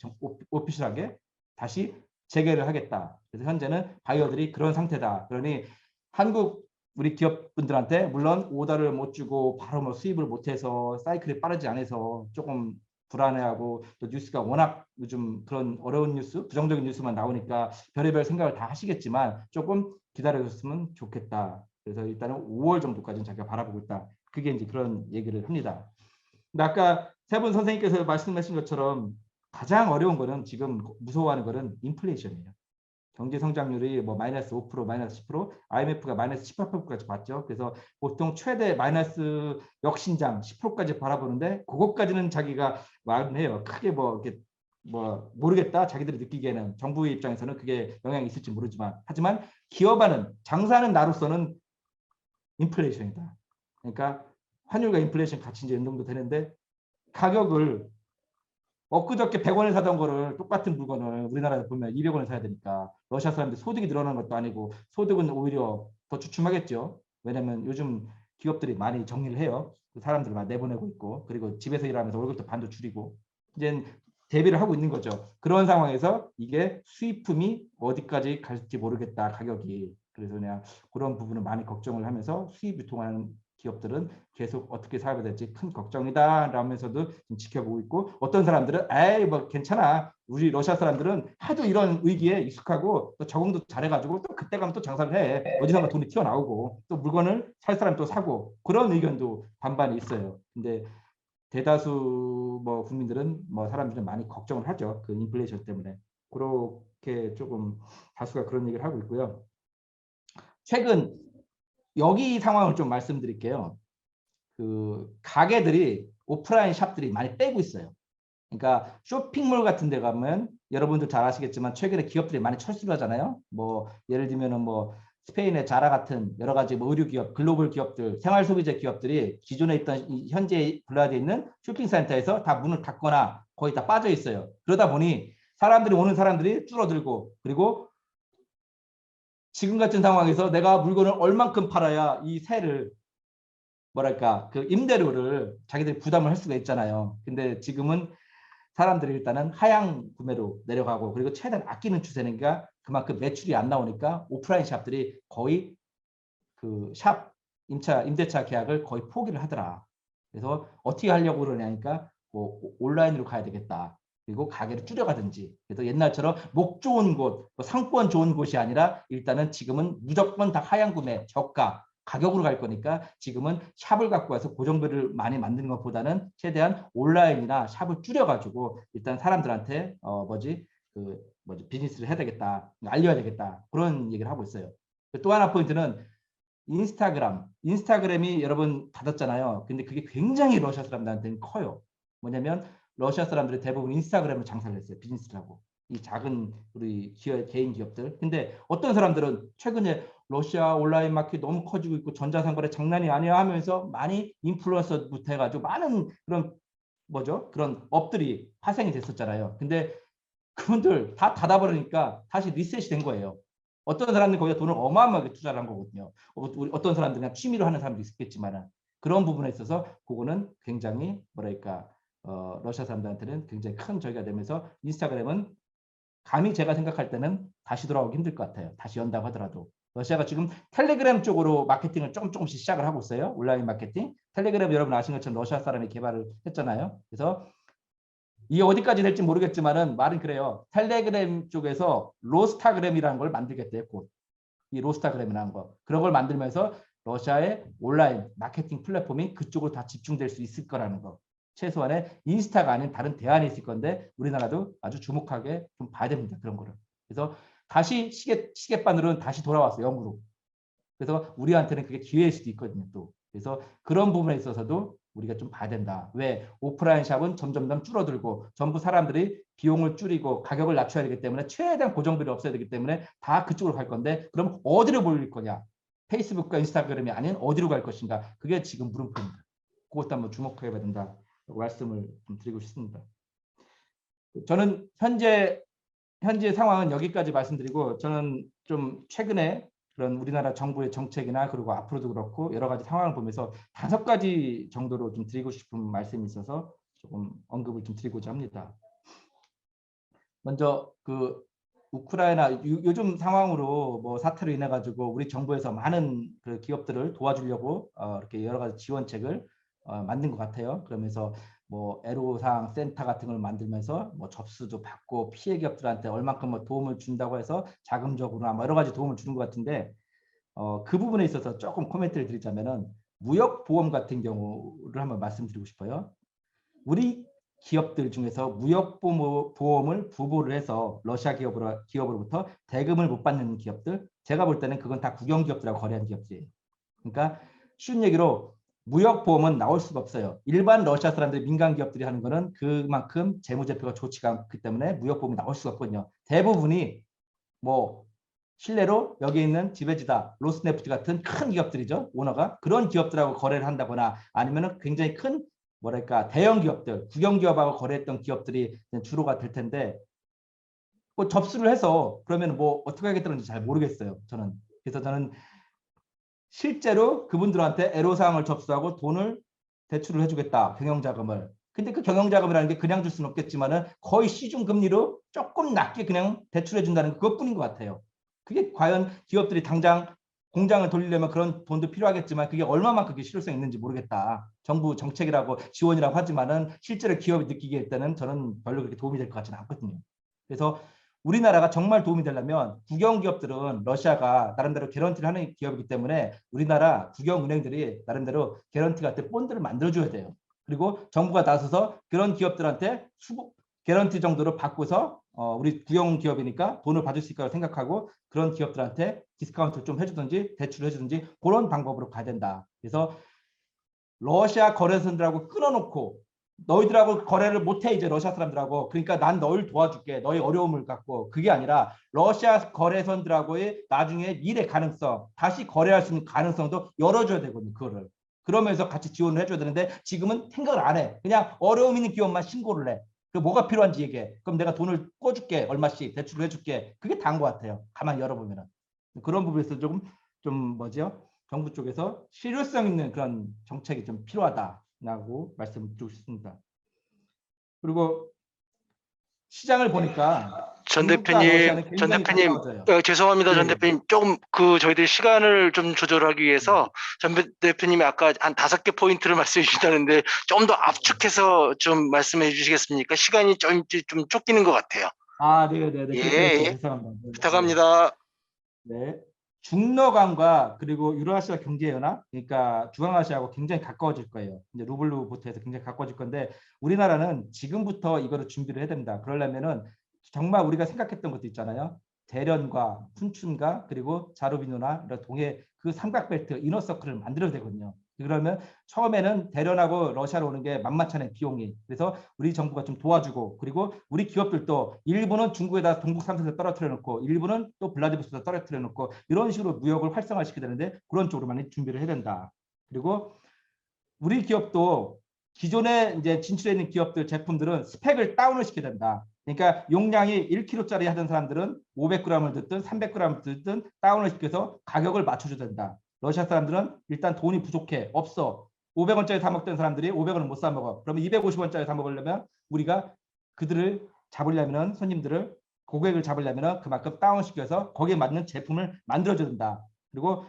오피셜하게 다시 재개를 하겠다. 그래서 현재는 바이어들이 그런 상태다. 그러니 한국 우리 기업분들한테 물론 오더를 못 주고 바로 뭐 수입을 못해서 사이클이 빠르지 않아서 조금 불안해하고 또 뉴스가 워낙 요즘 그런 어려운 뉴스, 부정적인 뉴스만 나오니까 별의별 생각을 다 하시겠지만 조금 기다려줬으면 좋겠다. 그래서 일단은 5월 정도까지는 자기가 바라보고 있다. 그게 이제 그런 얘기를 합니다. 근데 아까 세 분 선생님께서 말씀하신 것처럼 가장 어려운 거는 지금 무서워하는 거는 인플레이션이에요. 경제 성장률이 뭐 마이너스 5%, 마이너스 10%, IMF가 마이너스 18%까지 봤죠. 그래서 보통 최대 마이너스 역신장 10%까지 바라보는데 그것까지는 자기가 말은 해요. 크게 뭐 이렇게 뭐 모르겠다. 자기들이 느끼기에는 정부 입장에서는 그게 영향이 있을지 모르지만 하지만 기업하는 장사하는 나로서는 인플레이션이다. 그러니까 환율과 인플레이션 같이 이제 연동도 되는데 가격을 엊그저께 100원에 사던 거를 똑같은 물건을 우리나라에 보면 200원에 사야 되니까 러시아 사람들 소득이 늘어나는 것도 아니고 소득은 오히려 더 주춤하겠죠. 왜냐하면 요즘 기업들이 많이 정리를 해요. 그 사람들을 많이 내보내고 있고, 그리고 집에서 일하면서 월급도 반도 줄이고 이제 대비를 하고 있는 거죠. 그런 상황에서 이게 수입품이 어디까지 갈지 모르겠다, 가격이. 그래서 그냥 그런 부분을 많이 걱정을 하면서 수입 유통하는 기업들은 계속 어떻게 사업이 될지 큰 걱정이다 라면서도 좀 지켜보고 있고, 어떤 사람들은 에이 뭐 괜찮아, 우리 러시아 사람들은 하도 이런 위기에 익숙하고 또 적응도 잘해가지고 또 그때 가면 또 장사를 해, 어디선가 돈이 튀어나오고 또 물건을 살 사람 또 사고, 그런 의견도 반반이 있어요. 근데 대다수 뭐 국민들은 뭐 사람들은 많이 걱정을 하죠. 그 인플레이션 때문에. 그렇게 조금 다수가 그런 얘기를 하고 있고요. 최근 여기 상황을 좀 말씀드릴게요. 그 가게들이, 오프라인 샵들이 많이 빼고 있어요. 그러니까 쇼핑몰 같은 데 가면 여러분들 잘 아시겠지만 최근에 기업들이 많이 철수를 하잖아요. 뭐 예를 들면은 뭐 스페인의 자라 같은 여러 가지 뭐 의류 기업, 글로벌 기업들, 생활 소비재 기업들이 기존에 있던 현재 블라드에 있는 쇼핑센터에서 다 문을 닫거나 거의 다 빠져 있어요. 그러다 보니 사람들이, 오는 사람들이 줄어들고, 그리고 지금 같은 상황에서 내가 물건을 얼만큼 팔아야 이 세를, 뭐랄까, 그 임대료를 자기들이 부담을 할 수가 있잖아요. 근데 지금은 사람들이 일단은 하향 구매로 내려가고, 그리고 최대한 아끼는 추세니까 그만큼 매출이 안 나오니까 오프라인 샵들이 거의 그 샵 임대차 계약을 거의 포기를 하더라. 그래서 어떻게 하려고 그러냐니까 뭐 온라인으로 가야 되겠다. 그리고 가게를 줄여가든지. 그래서 옛날처럼 목 좋은 곳, 뭐 상권 좋은 곳이 아니라 일단은 지금은 무조건 다 하향 구매, 저가 가격으로 갈 거니까 지금은 샵을 갖고 와서 고정비를 많이 만드는 것보다는 최대한 온라인이나 샵을 줄여가지고 일단 사람들한테 비즈니스를 해야 되겠다, 알려야 되겠다, 그런 얘기를 하고 있어요. 또 하나 포인트는 인스타그램이 여러분 받았잖아요. 근데 그게 굉장히 러시아 사람들한테는 커요. 뭐냐면 러시아 사람들이 대부분 인스타그램을 장사를 했어요. 비즈니스를 하고. 이 작은 우리 개인 기업들. 근데 어떤 사람들은 최근에 러시아 온라인 마켓 너무 커지고 있고 전자상거래 장난이 아니야 하면서 많이 인플루언서부터 해가지고 많은 그런 그런 업들이 파생이 됐었잖아요. 근데 그분들 다 닫아버리니까 다시 리셋이 된 거예요. 어떤 사람들은 거기다 돈을 어마어마하게 투자를 한 거거든요. 어떤 사람들은 그냥 취미로 하는 사람도 있겠지만, 그런 부분에 있어서 그거는 굉장히 러시아 사람들한테는 굉장히 큰 저기가 되면서 인스타그램은 감히 제가 생각할 때는 다시 돌아오기 힘들 것 같아요. 다시 연다고 하더라도. 러시아가 지금 텔레그램 쪽으로 마케팅을 조금씩 시작을 하고 있어요. 온라인 마케팅. 텔레그램 여러분 아시는 것처럼 러시아 사람이 개발을 했잖아요. 그래서 이게 어디까지 될지 모르겠지만은 말은 그래요. 텔레그램 쪽에서 로스타그램이라는 걸 만들겠대요. 곧. 이 로스타그램이라는 거. 그런 걸 만들면서 러시아의 온라인 마케팅 플랫폼이 그쪽으로 다 집중될 수 있을 거라는 거. 최소한의 인스타가 아닌 다른 대안이 있을 건데 우리나라도 아주 주목하게 좀 봐야 됩니다. 그런 거를. 그래서 다시 시계바늘은 다시 돌아왔어요. 영으로. 그래서 우리한테는 그게 기회일 수도 있거든요. 또. 그래서 그런 부분에 있어서도 우리가 좀 봐야 된다. 왜? 오프라인 샵은 점점 줄어들고 전부 사람들이 비용을 줄이고 가격을 낮춰야 되기 때문에 최대한 고정비를 없애야 되기 때문에 다 그쪽으로 갈 건데, 그럼 어디로 몰릴 거냐? 페이스북과 인스타그램이 아닌 어디로 갈 것인가? 그게 지금 물음표입니다. 그것도 한번 주목해 봐야 된다고 말씀을 좀 드리고 싶습니다. 저는 현재 상황은 여기까지 말씀드리고, 저는 좀 최근에 그런 우리나라 정부의 정책이나 그리고 앞으로도 그렇고 여러 가지 상황을 보면서 5가지 정도로 좀 드리고 싶은 말씀이 있어서 조금 언급을 좀 드리고자 합니다. 먼저 그 우크라이나 요즘 상황으로 뭐 사태로 인해 가지고 우리 정부에서 많은 그 기업들을 도와주려고 이렇게 여러 가지 지원책을 만든 것 같아요. 그러면서 뭐 애로사항 센터 같은 걸 만들면서 뭐 접수도 받고 피해 기업들한테 얼만큼 뭐 도움을 준다고 해서 자금적으로나 뭐 여러 가지 도움을 주는 것 같은데, 그 부분에 있어서 조금 코멘트를 드리자면은 무역 보험 같은 경우를 한번 말씀드리고 싶어요. 우리 기업들 중에서 무역 보험을 부보를 해서 러시아 기업으로부터 대금을 못 받는 기업들, 제가 볼 때는 그건 다 국영 기업들하고 거래한 기업들이에요. 그러니까 쉬운 얘기로 무역보험은 나올 수가 없어요. 일반 러시아 사람들, 민간 기업들이 하는 거는 그만큼 재무제표가 좋지가 않기 때문에 무역보험이 나올 수가 없거든요. 대부분이 뭐 실례로 여기 있는 지베지다, 로스네프트 같은 큰 기업들이죠. 오너가 그런 기업들하고 거래를 한다거나 아니면은 굉장히 큰 대형 기업들, 국영 기업하고 거래했던 기업들이 주로가 될 텐데, 뭐 접수를 해서 그러면 뭐 어떻게 하겠다는지 잘 모르겠어요. 저는. 그래서 저는 실제로 그분들한테 애로사항을 접수하고 돈을 대출을 해주겠다, 경영자금을. 근데 그 경영자금이라는 게 그냥 줄 수는 없겠지만은 거의 시중 금리로 조금 낮게 그냥 대출해 준다는 그것뿐인 것 같아요. 그게 과연 기업들이 당장 공장을 돌리려면 그런 돈도 필요하겠지만 그게 얼마만큼 그게 실효성이 있는지 모르겠다. 정부 정책이라고 지원이라고 하지만은 실제로 기업이 느끼기에 때는 저는 별로 그렇게 도움이 될 것 같지는 않거든요. 그래서 우리나라가 정말 도움이 되려면 국영 기업들은 러시아가 나름대로 개런티를 하는 기업이기 때문에 우리나라 국영 은행들이 나름대로 개런티 같은 본드를 만들어줘야 돼요. 그리고 정부가 나서서 그런 기업들한테 개런티 정도로 받고서 우리 국영 기업이니까 돈을 받을 수 있다고 생각하고 그런 기업들한테 디스카운트를 좀 해주든지 대출을 해주든지 그런 방법으로 가야 된다. 그래서 러시아 거래선들하고 끊어놓고 너희들하고 거래를 못해 이제 러시아 사람들하고 그러니까 난 너희를 도와줄게 너희 어려움을 갖고 그게 아니라 러시아 거래선들하고의 나중에 미래 가능성 다시 거래할 수 있는 가능성도 열어줘야 되거든요. 그거를 그러면서 같이 지원을 해줘야 되는데 지금은 생각을 안 해. 그냥 어려움 있는 기업만 신고를 해. 그 뭐가 필요한지 얘기해. 그럼 내가 돈을 꿔줄게 얼마씩 대출을 해줄게. 그게 다인 것 같아요. 가만히 열어보면은 그런 부분에서 좀 뭐죠? 정부 쪽에서 실효성 있는 그런 정책이 좀 필요하다라고 말씀드리고 싶습니다. 그리고 시장을 보니까 전 중국과 대표님, 러시아는 전 굉장히 대표님, 가까워져요. 죄송합니다. 전 예, 대표님. 조금 저희들이 시간을 좀 조절하기 위해서 전 대표님이 아까 한 5개 포인트를 말씀해 주셨다는데 좀 더 압축해서 좀 말씀해 주시겠습니까? 시간이 좀 쫓기는 것 같아요. 아, 네, 네, 네, 예, 그렇게 할게요. 예. 죄송합니다. 네, 네. 부탁합니다. 네. 중러강과 그리고 유라시아 경제연합, 그러니까 중앙아시아하고 굉장히 가까워질 거예요. 이제 루블루부터해서 굉장히 가까워질 건데 우리나라는 지금부터 이거를 준비를 해야 됩니다. 그러려면은 정말 우리가 생각했던 것도 있잖아요. 대련과 춘춘과 그리고 자루비누나 이런 동해 그 삼각벨트 이너서클을 만들어야 되거든요. 그러면 처음에는 대련하고 러시아로 오는 게 만만치 않은 비용이. 그래서 우리 정부가 좀 도와주고 그리고 우리 기업들도 일부는 중국에다 동북 3선에 떨어뜨려 놓고 일부는 또 블라디보스토크에 떨어뜨려 놓고 이런 식으로 무역을 활성화시켜야 되는데 그런 쪽으로 많이 준비를 해야 된다. 그리고 우리 기업도 기존에 이제 진출해 있는 기업들 제품들은 스펙을 다운을 시켜야 된다. 그러니까 용량이 1kg짜리 하던 사람들은 500g을 듣든 300g을 듣든 다운을 시켜서 가격을 맞춰줘야 된다. 러시아 사람들은 일단 돈이 부족해. 없어. 500원짜리 사 먹던 사람들이 500원을 못 사 먹어. 그러면 250원짜리 사 먹으려면 우리가 그들을 잡으려면 손님들을 고객을 잡으려면 그만큼 다운시켜서 거기에 맞는 제품을 만들어줘야 된다. 그리고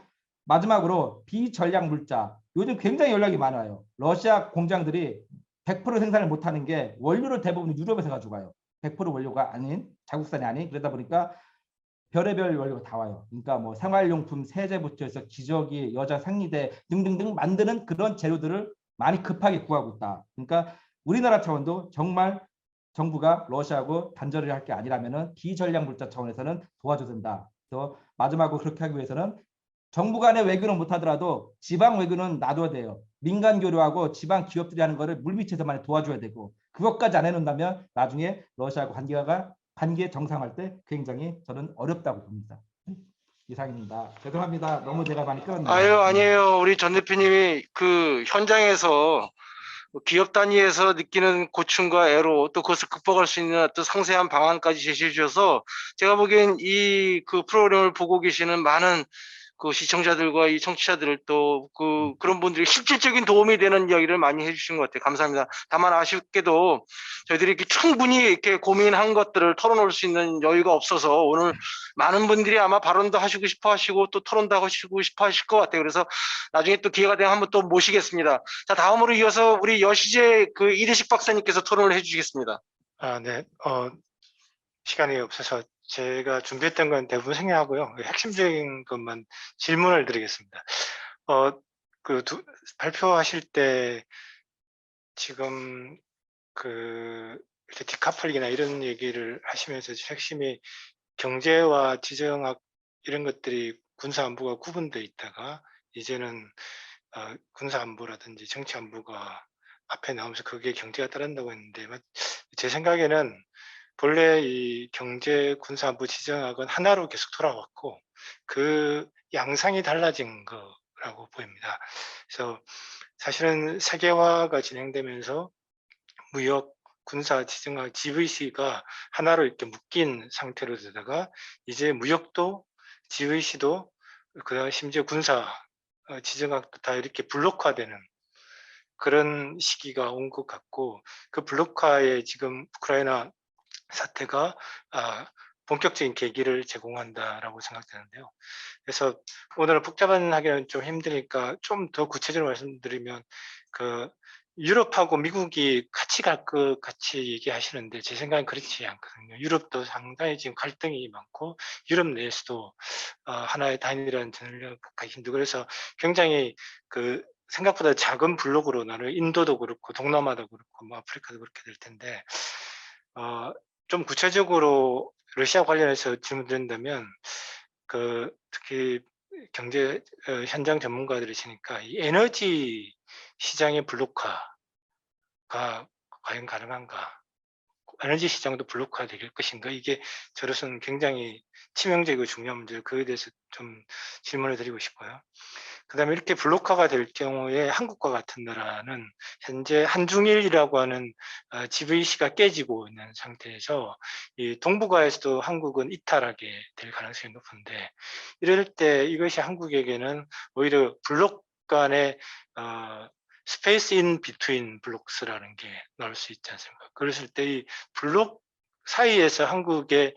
마지막으로 비전략 물자. 요즘 굉장히 연락이 많아요. 러시아 공장들이 100% 생산을 못하는 게 원료를 대부분 유럽에서 가져가요. 100% 원료가 아닌 자국산이 아닌 그러다 보니까 별의별 원료가 다 와요. 그러니까 뭐 생활용품 세제부터 해서 기저귀, 여자 생리대 등등등 만드는 그런 재료들을 많이 급하게 구하고 있다. 그러니까 우리나라 차원도 정말 정부가 러시아하고 단절을 할 게 아니라면은 비전략 물자 차원에서는 도와줘야 된다. 그래서 마지막으로 그렇게 하기 위해서는 정부 간의 외교는 못하더라도 지방 외교는 놔둬야 돼요. 민간 교류하고 지방 기업들이 하는 거를 물밑에서 많이 도와줘야 되고 그것까지 안 해놓는다면 나중에 러시아하고 관계 정상화할 때 굉장히 저는 어렵다고 봅니다. 이상입니다. 죄송합니다. 너무 제가 많이 끌었네요. 아유, 아니에요. 우리 전 대표님이 그 현장에서 기업 단위에서 느끼는 고충과 애로 또 그것을 극복할 수 있는 어떤 상세한 방안까지 제시해 주셔서 제가 보기엔 이 그 프로그램을 보고 계시는 많은 그 시청자들과 이 청취자들 또 그런 분들이 실질적인 도움이 되는 이야기를 많이 해주신 것 같아요. 감사합니다. 다만 아쉽게도 저희들이 이렇게 충분히 이렇게 고민한 것들을 털어놓을 수 있는 여유가 없어서 오늘 많은 분들이 아마 발언도 하시고 싶어 하시고 또 토론도 하시고 싶어 하실 것 같아요. 그래서 나중에 또 기회가 되면 한번 또 모시겠습니다. 자, 다음으로 이어서 우리 여시재 그 이대식 박사님께서 토론을 해주시겠습니다. 네. 시간이 없어서 제가 준비했던 건 대부분 생략하고요. 핵심적인 것만 질문을 드리겠습니다. 발표하실 때 지금 이렇게 디카플링이나 이런 얘기를 하시면서 핵심이 경제와 지정학 이런 것들이 군사안보가 구분되어 있다가 이제는 군사안보라든지 정치안보가 앞에 나오면서 그게 경제가 따른다고 했는데 제 생각에는 본래 이 경제 군사안보 지정학은 하나로 계속 돌아왔고 그 양상이 달라진 거라고 보입니다. 그래서 사실은 세계화가 진행되면서 무역, 군사, 지정학, GVC가 하나로 이렇게 묶인 상태로 되다가 이제 무역도 GVC도 그다음 심지어 군사 지정학도 다 이렇게 블록화되는 그런 시기가 온 것 같고, 그 블록화에 지금 우크라이나 사태가 본격적인 계기를 제공한다라고 생각되는데요. 그래서 오늘 복잡한 하기는 좀 힘드니까 좀 더 구체적으로 말씀드리면, 그 유럽하고 미국이 같이 갈 것 같이 얘기하시는데 제 생각엔 그렇지 않거든요. 유럽도 상당히 지금 갈등이 많고 유럽 내에서도 하나의 단일한 전략가 힘들고, 그래서 굉장히 그 생각보다 작은 블록으로 나는 인도도 그렇고 동남아도 그렇고 뭐 아프리카도 그렇게 될 텐데, 좀 구체적으로 러시아 관련해서 질문드린다면, 특히 경제 현장 전문가들이시니까 이 에너지 시장의 블록화가 과연 가능한가? 에너지 시장도 블록화될 것인가? 이게 저로서는 굉장히 치명적이고 중요한 문제, 그에 대해서 좀 질문을 드리고 싶어요. 그다음에 이렇게 블록화가 될 경우에 한국과 같은 나라는 현재 한중일이라고 하는 GVC가 깨지고 있는 상태에서 이 동북아에서도 한국은 이탈하게 될 가능성이 높은데, 이럴 때 이것이 한국에게는 오히려 블록 간의 스페이스 인 비트윈 블록스라는 게 나올 수 있지 않습니까? 그랬을 때 이 블록 사이에서 한국의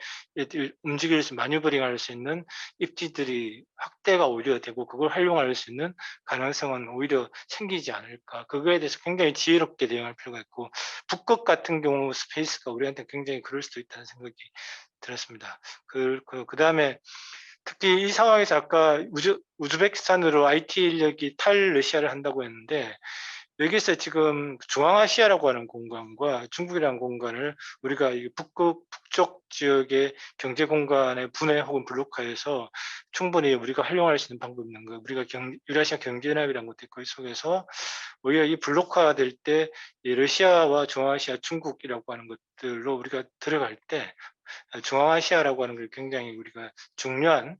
움직일 수, 마뉴버링 할 수 있는 입지들이 확대가 오히려 되고 그걸 활용할 수 있는 가능성은 오히려 생기지 않을까. 그거에 대해서 굉장히 지혜롭게 대응할 필요가 있고, 북극 같은 경우 스페이스가 우리한테 굉장히 그럴 수도 있다는 생각이 들었습니다. 그다음에 특히 이 상황에서 아까 우즈베키스탄으로 IT 인력이 탈러시아를 한다고 했는데, 여기서 지금 중앙아시아라고 하는 공간과 중국이라는 공간을 우리가 이 북쪽 지역의 경제 공간의 분해 혹은 블록화해서 충분히 우리가 활용할 수 있는 방법이 있는 거예요. 우리가 유라시아 경제연합이라는 것도 있고, 이 속에서 오히려 이 블록화 될 때 이 러시아와 중앙아시아, 중국이라고 하는 것들로 우리가 들어갈 때 중앙아시아라고 하는 걸 굉장히 우리가 중요한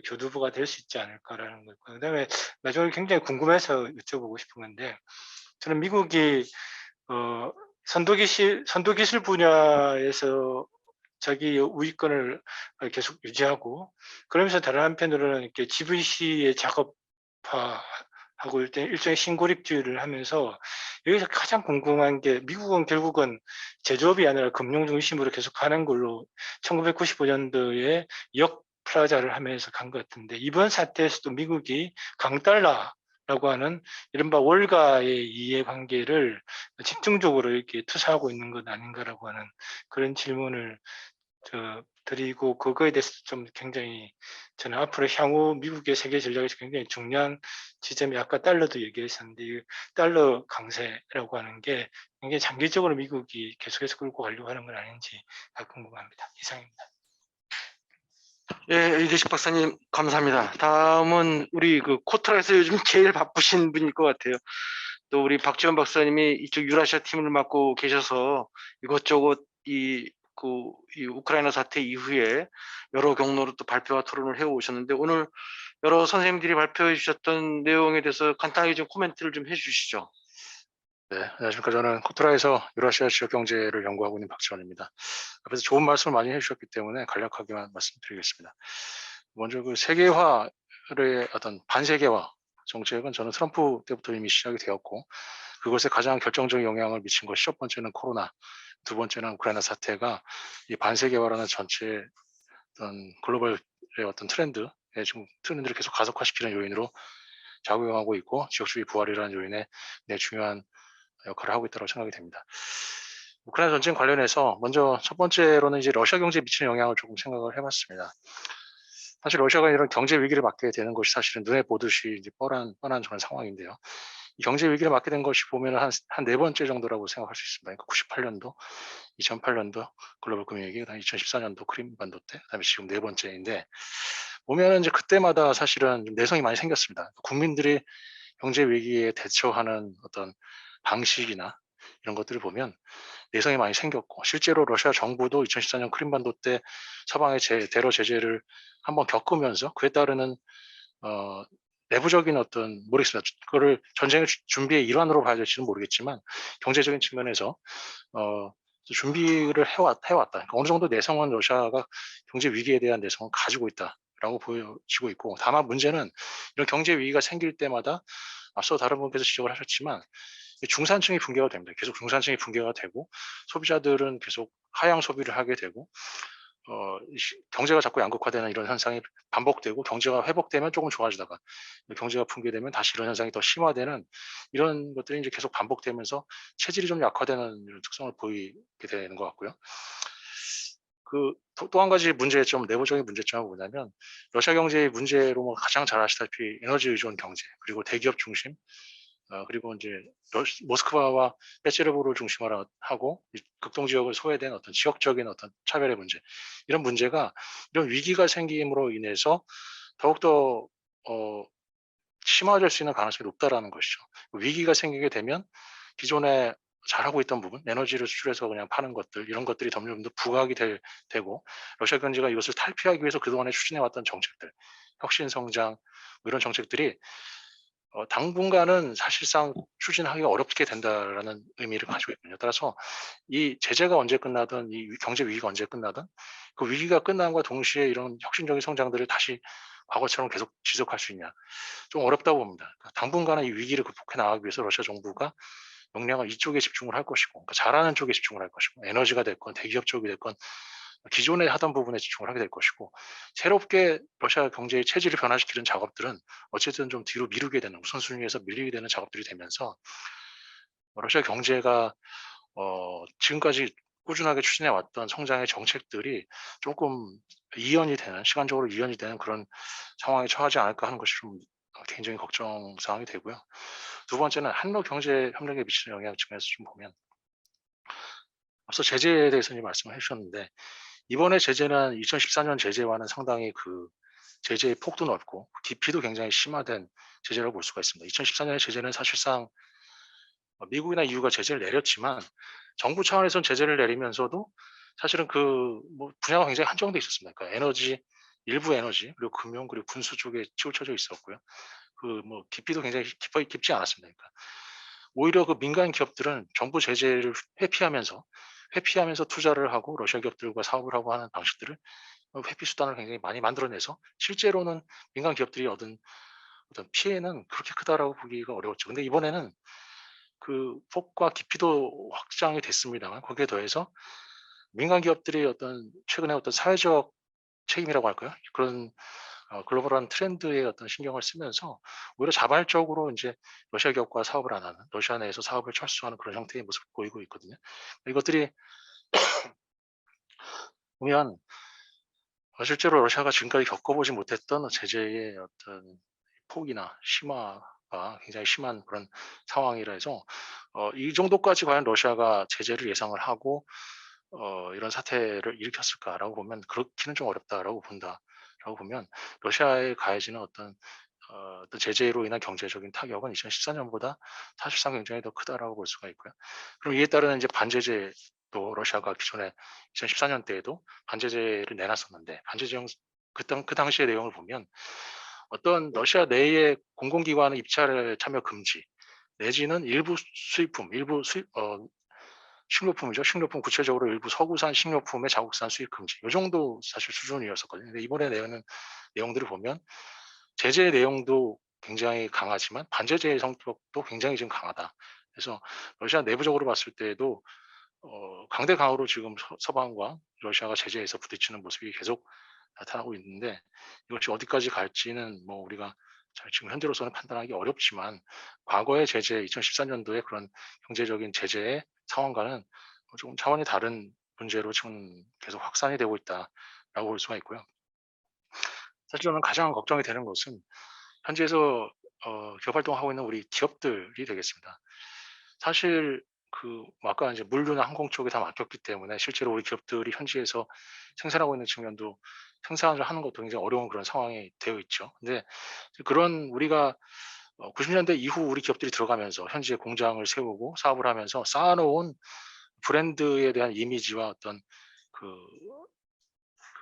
교두보가 될 수 있지 않을까라는 거 있고, 그다음에 마지막으로 굉장히 궁금해서 여쭤보고 싶은 건데, 저는 미국이 선도기술 분야에서 자기 우위권을 계속 유지하고, 그러면서 다른 한편으로는 이렇게 GVC의 작업화하고 일종의 신고립주의를 하면서, 여기서 가장 궁금한 게 미국은 결국은 제조업이 아니라 금융 중심으로 계속 가는 걸로 1995년도에 역플라자를 하면서 간 것 같은데, 이번 사태에서도 미국이 강달러라고 하는 이른바 월가의 이해관계를 집중적으로 이렇게 투사하고 있는 것 아닌가라고 하는 그런 질문을 드리고, 그거에 대해서 좀 굉장히 저는 앞으로 향후 미국의 세계 전략에서 굉장히 중요한 지점이, 아까 달러도 얘기했었는데 이 달러 강세라고 하는 게 굉장히 장기적으로 미국이 계속해서 끌고 가려고 하는 건 아닌지가 궁금합니다. 이상입니다. 예, 이대식 박사님 감사합니다. 다음은 우리 그 코트라에서 요즘 제일 바쁘신 분일 것 같아요. 또 우리 박지원 박사님이 이쪽 유라시아 팀을 맡고 계셔서 이것저것 이 우크라이나 사태 이후에 여러 경로로 또 발표와 토론을 해오셨는데, 오늘 여러 선생님들이 발표해 주셨던 내용에 대해서 간단하게 좀 코멘트를 좀 해주시죠. 네, 안녕하십니까. 저는 코트라에서 유라시아 지역 경제를 연구하고 있는 박지원입니다. 앞에서 좋은 말씀을 많이 해주셨기 때문에 간략하게만 말씀드리겠습니다. 먼저 그 세계화의 어떤 반세계화 정책은 저는 트럼프 때부터 이미 시작이 되었고, 그것에 가장 결정적인 영향을 미친 것이 첫 번째는 코로나, 두 번째는 우크라이나 사태가 이 반세계화라는 전체 어떤 글로벌의 어떤 트렌드에 지금 트렌드를 계속 가속화시키는 요인으로 작용하고 있고, 지역주의 부활이라는 요인에 중요한 역할을 하고 있다고 생각이 됩니다. 우크라이나 전쟁 관련해서 먼저 첫 번째로는 이제 러시아 경제에 미치는 영향을 조금 생각을 해봤습니다. 사실 러시아가 이런 경제 위기를 맞게 되는 것이 사실은 눈에 보듯이 이제 뻔한 그런 상황인데요. 이 경제 위기를 맞게 된 것이 보면 한 네 번째 정도라고 생각할 수 있습니다. 그러니까 98년도, 2008년도 글로벌 금융위기, 그다음에 2014년도 크림 반도체, 그다음에 지금 네 번째인데, 보면 이제 그때마다 사실은 좀 내성이 많이 생겼습니다. 국민들이 경제 위기에 대처하는 어떤 방식이나 이런 것들을 보면 내성이 많이 생겼고, 실제로 러시아 정부도 2014년 크림반도 때 서방의 대러 제재를 한번 겪으면서 그에 따르는 내부적인 어떤, 모르겠습니다. 그거를 전쟁의 준비의 일환으로 봐야 될지는 모르겠지만 경제적인 측면에서 준비를 해왔다. 그러니까 어느 정도 내성은 러시아가 경제 위기에 대한 내성을 가지고 있다. 라고 보여지고 있고, 다만 문제는 이런 경제 위기가 생길 때마다 앞서 다른 분께서 지적을 하셨지만 중산층이 붕괴가 됩니다. 계속 중산층이 붕괴가 되고 소비자들은 계속 하향 소비를 하게 되고 경제가 자꾸 양극화되는 이런 현상이 반복되고, 경제가 회복되면 조금 좋아지다가 경제가 붕괴되면 다시 이런 현상이 더 심화되는 이런 것들이 이제 계속 반복되면서 체질이 좀 약화되는 이런 특성을 보이게 되는 것 같고요. 또 한 가지 문제점, 내부적인 문제점은 뭐냐면 러시아 경제의 문제로 뭐 가장 잘 아시다시피 에너지 의존 경제, 그리고 대기업 중심, 그리고 이제 모스크바와 페체르보를 중심으로 하고 극동 지역을 소외된 어떤 지역적인 어떤 차별의 문제, 이런 문제가 이런 위기가 생김으로 인해서 더욱더 심화될 수 있는 가능성이 높다라는 것이죠. 위기가 생기게 되면 기존에 잘하고 있던 부분, 에너지를 수출해서 그냥 파는 것들, 이런 것들이 점점 더 부각이 되고, 러시아 경제가 이것을 탈피하기 위해서 그동안에 추진해왔던 정책들, 혁신 성장, 뭐 이런 정책들이 당분간은 사실상 추진하기가 어렵게 된다라는 의미를 가지고 있거든요. 따라서 이 제재가 언제 끝나든, 이 경제 위기가 언제 끝나든, 그 위기가 끝남과 동시에 이런 혁신적인 성장들을 다시 과거처럼 계속 지속할 수 있냐, 좀 어렵다고 봅니다. 그러니까 당분간은 이 위기를 극복해 나가기 위해서 러시아 정부가 역량을 이쪽에 집중을 할 것이고, 그러니까 잘하는 쪽에 집중을 할 것이고, 에너지가 됐건 대기업 쪽이 됐건 기존에 하던 부분에 집중을 하게 될 것이고, 새롭게 러시아 경제의 체질을 변화시키는 작업들은 어쨌든 좀 뒤로 미루게 되는, 우선순위에서 밀리게 되는 작업들이 되면서 러시아 경제가 지금까지 꾸준하게 추진해 왔던 성장의 정책들이 조금 이연이 되는, 시간적으로 이연이 되는 그런 상황에 처하지 않을까 하는 것이 좀 개인적인 걱정 사항이 되고요. 두 번째는 한러 경제 협력에 미치는 영향 측면에서 좀 보면, 앞서 제재에 대해서 이제 말씀을 해주셨는데, 이번에 제재는 2014년 제재와는 상당히 그 제재의 폭도 넓고 깊이도 굉장히 심화된 제재라고 볼 수가 있습니다. 2014년의 제재는 사실상 미국이나 EU가 제재를 내렸지만 정부 차원에서는 제재를 내리면서도 사실은 그 뭐 분야가 굉장히 한정돼 있었습니다. 그러니까 에너지, 일부 에너지, 그리고 금융, 그리고 군수 쪽에 치우쳐져 있었고요. 그 뭐 깊이도 굉장히 깊지 않았습니다. 그러니까 오히려 그 민간 기업들은 정부 제재를 회피하면서 투자를 하고 러시아 기업들과 사업을 하고 하는 방식들을, 회피 수단을 굉장히 많이 만들어내서 실제로는 민간 기업들이 얻은 어떤 피해는 그렇게 크다라고 보기가 어려웠죠. 근데 이번에는 그 폭과 깊이도 확장이 됐습니다만, 거기에 더해서 민간 기업들이 어떤 최근에 어떤 사회적 책임이라고 할까요? 그런 글로벌한 트렌드에 어떤 신경을 쓰면서 오히려 자발적으로 이제 러시아 기업과 사업을 안 하는, 러시아 내에서 사업을 철수하는 그런 형태의 모습을 보이고 있거든요. 이것들이 보면 실제로 러시아가 지금까지 겪어보지 못했던 제재의 어떤 폭이나 심화가 굉장히 심한 그런 상황이라 해서 이 정도까지 과연 러시아가 제재를 예상을 하고 이런 사태를 일으켰을까라고 보면 그렇기는 좀 어렵다라고 본다라고 보면, 러시아에 가해지는 어떤 제재로 인한 경제적인 타격은 2014년보다 사실상 굉장히 더 크다라고 볼 수가 있고요. 그럼 이에 따르는 이제 반제재도 러시아가 기존에 2014년 때에도 반제재를 내놨었는데, 반제재 그 당시의 내용을 보면 어떤 러시아 내의 공공기관의 입찰 참여 금지, 내지는 일부 수입품, 식료품이죠. 식료품, 구체적으로 일부 서구산 식료품의 자국산 수입 금지, 이 정도 사실 수준이었었거든요. 근데 이번에 내는 내용들을 보면 제재 내용도 굉장히 강하지만 반제재의 성격도 굉장히 지금 강하다. 그래서 러시아 내부적으로 봤을 때에도 강대강으로 지금 서방과 러시아가 제재에서 부딪히는 모습이 계속 나타나고 있는데, 이것이 어디까지 갈지는 뭐 우리가 지금 현재로서는 판단하기 어렵지만, 과거의 제재, 2014년도에 그런 경제적인 제재의 상황과는 조금 차원이 다른 문제로 지금 계속 확산이 되고 있다라고 볼 수가 있고요. 사실 저는 가장 걱정이 되는 것은 현지에서 기업 활동하고 있는 우리 기업들이 되겠습니다. 사실 아까 이제 물류나 항공 쪽에 다 막혔기 때문에 실제로 우리 기업들이 현지에서 생산하고 있는 측면도, 생산을 하는 것도 굉장히 어려운 그런 상황이 되어 있죠. 근데 그런 우리가 90년대 이후 우리 기업들이 들어가면서 현지에 공장을 세우고 사업을 하면서 쌓아놓은 브랜드에 대한 이미지와 어떤 그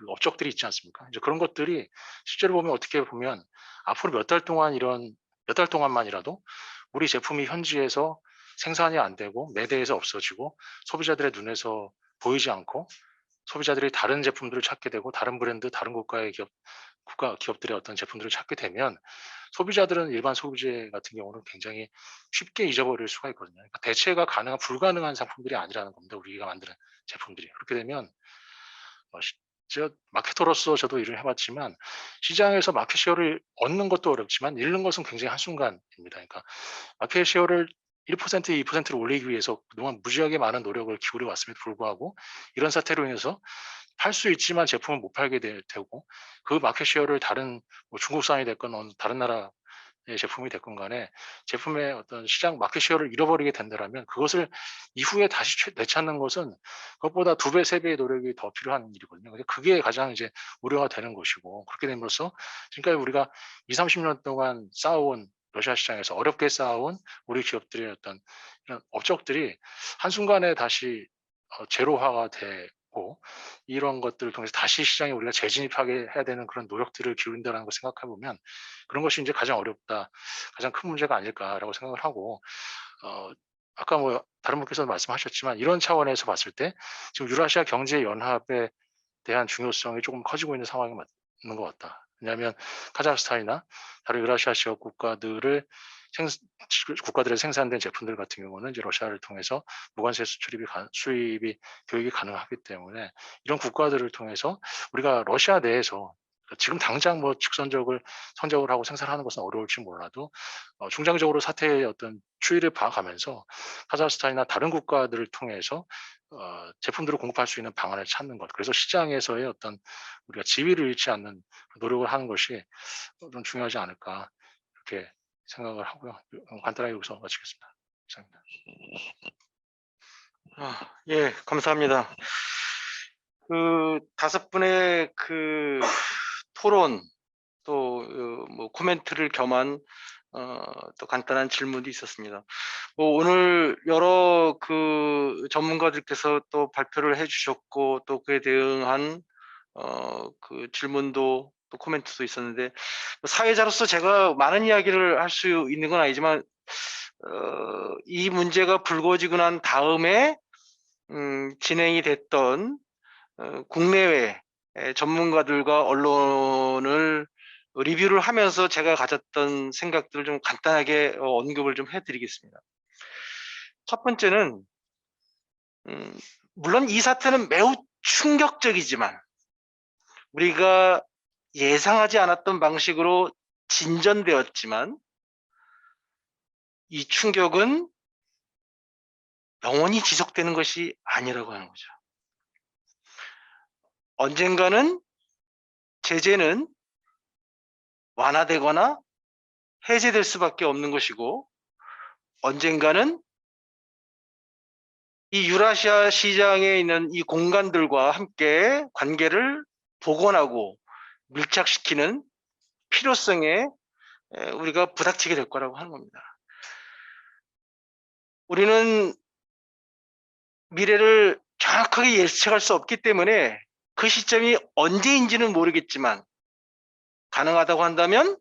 업적들이 있지 않습니까? 이제 그런 것들이 실제로 보면, 어떻게 보면 앞으로 몇 달 동안만이라도 우리 제품이 현지에서 생산이 안 되고 매대에서 없어지고 소비자들의 눈에서 보이지 않고 소비자들이 다른 제품들을 찾게 되고 다른 브랜드, 다른 국가의 기업들의 어떤 제품들을 찾게 되면 소비자들은 일반 소비재 같은 경우는 굉장히 쉽게 잊어버릴 수가 있거든요. 그러니까 대체가 불가능한 상품들이 아니라는 겁니다. 우리가 만드는 제품들이. 그렇게 되면 제가 마케터로서 저도 일을 해봤지만 시장에서 마켓 쉐어를 얻는 것도 어렵지만 잃는 것은 굉장히 한순간입니다. 그러니까 마켓 쉐어를 1%, 2%를 올리기 위해서 그동안 무지하게 많은 노력을 기울여 왔음에도 불구하고 이런 사태로 인해서 팔 수 있지만 제품을 못 팔게 되고 그 마켓 쉐어를 다른 뭐 중국산이 됐건 어느 다른 나라의 제품이 됐건 간에 제품의 어떤 시장 마켓 쉐어를 잃어버리게 된다면 그것을 이후에 다시 되찾는 것은 그것보다 2배, 3배의 노력이 더 필요한 일이거든요. 그게 가장 이제 우려가 되는 것이고 그렇게 됨으로써 지금까지 우리가 20, 30년 동안 쌓아온 러시아 시장에서 어렵게 쌓아온 우리 기업들의 어떤 이런 업적들이 한순간에 다시 제로화가 되고 이런 것들을 통해서 다시 시장에 우리가 재진입하게 해야 되는 그런 노력들을 기울인다는 걸 생각해 보면 그런 것이 이제 가장 어렵다, 가장 큰 문제가 아닐까라고 생각을 하고 아까 뭐 다른 분께서 말씀하셨지만 이런 차원에서 봤을 때 지금 유라시아 경제 연합에 대한 중요성이 조금 커지고 있는 상황이 맞는 것 같다. 왜냐하면 카자흐스탄이나 다른 유라시아 지역 국가들의 생산된 제품들 같은 경우는 이제 러시아를 통해서 무관세 수입이 교육이 가능하기 때문에 이런 국가들을 통해서 우리가 러시아 내에서 지금 당장 뭐 직선적을 선적을 하고 생산하는 것은 어려울지 몰라도 중장기적으로 사태의 어떤 추이를 봐가면서 카자흐스탄이나 다른 국가들을 통해서 제품들을 공급할 수 있는 방안을 찾는 것. 그래서 시장에서의 어떤 우리가 지위를 잃지 않는 노력을 하는 것이 좀 중요하지 않을까 이렇게 생각을 하고요. 간단하게 여기서 마치겠습니다. 감사합니다. 예, 감사합니다. 그 5분의 그 토론 또 뭐 코멘트를 겸한 또 간단한 질문도 있었습니다. 뭐 오늘 여러 그 전문가들께서 또 발표를 해주셨고 또 그에 대응한 그 질문도 또 코멘트도 있었는데 사회자로서 제가 많은 이야기를 할 수 있는 건 아니지만 이 문제가 불거지고 난 다음에 진행이 됐던 국내외 전문가들과 언론을 리뷰를 하면서 제가 가졌던 생각들을 좀 간단하게 언급을 좀 해드리겠습니다. 첫 번째는 물론 이 사태는 매우 충격적이지만 우리가 예상하지 않았던 방식으로 진전되었지만 이 충격은 영원히 지속되는 것이 아니라고 하는 거죠. 언젠가는 제재는 완화되거나 해제될 수밖에 없는 것이고 언젠가는 이 유라시아 시장에 있는 이 공간들과 함께 관계를 복원하고 밀착시키는 필요성에 우리가 부닥치게 될 거라고 하는 겁니다. 우리는 미래를 정확하게 예측할 수 없기 때문에 그 시점이 언제인지는 모르겠지만 가능하다고 한다면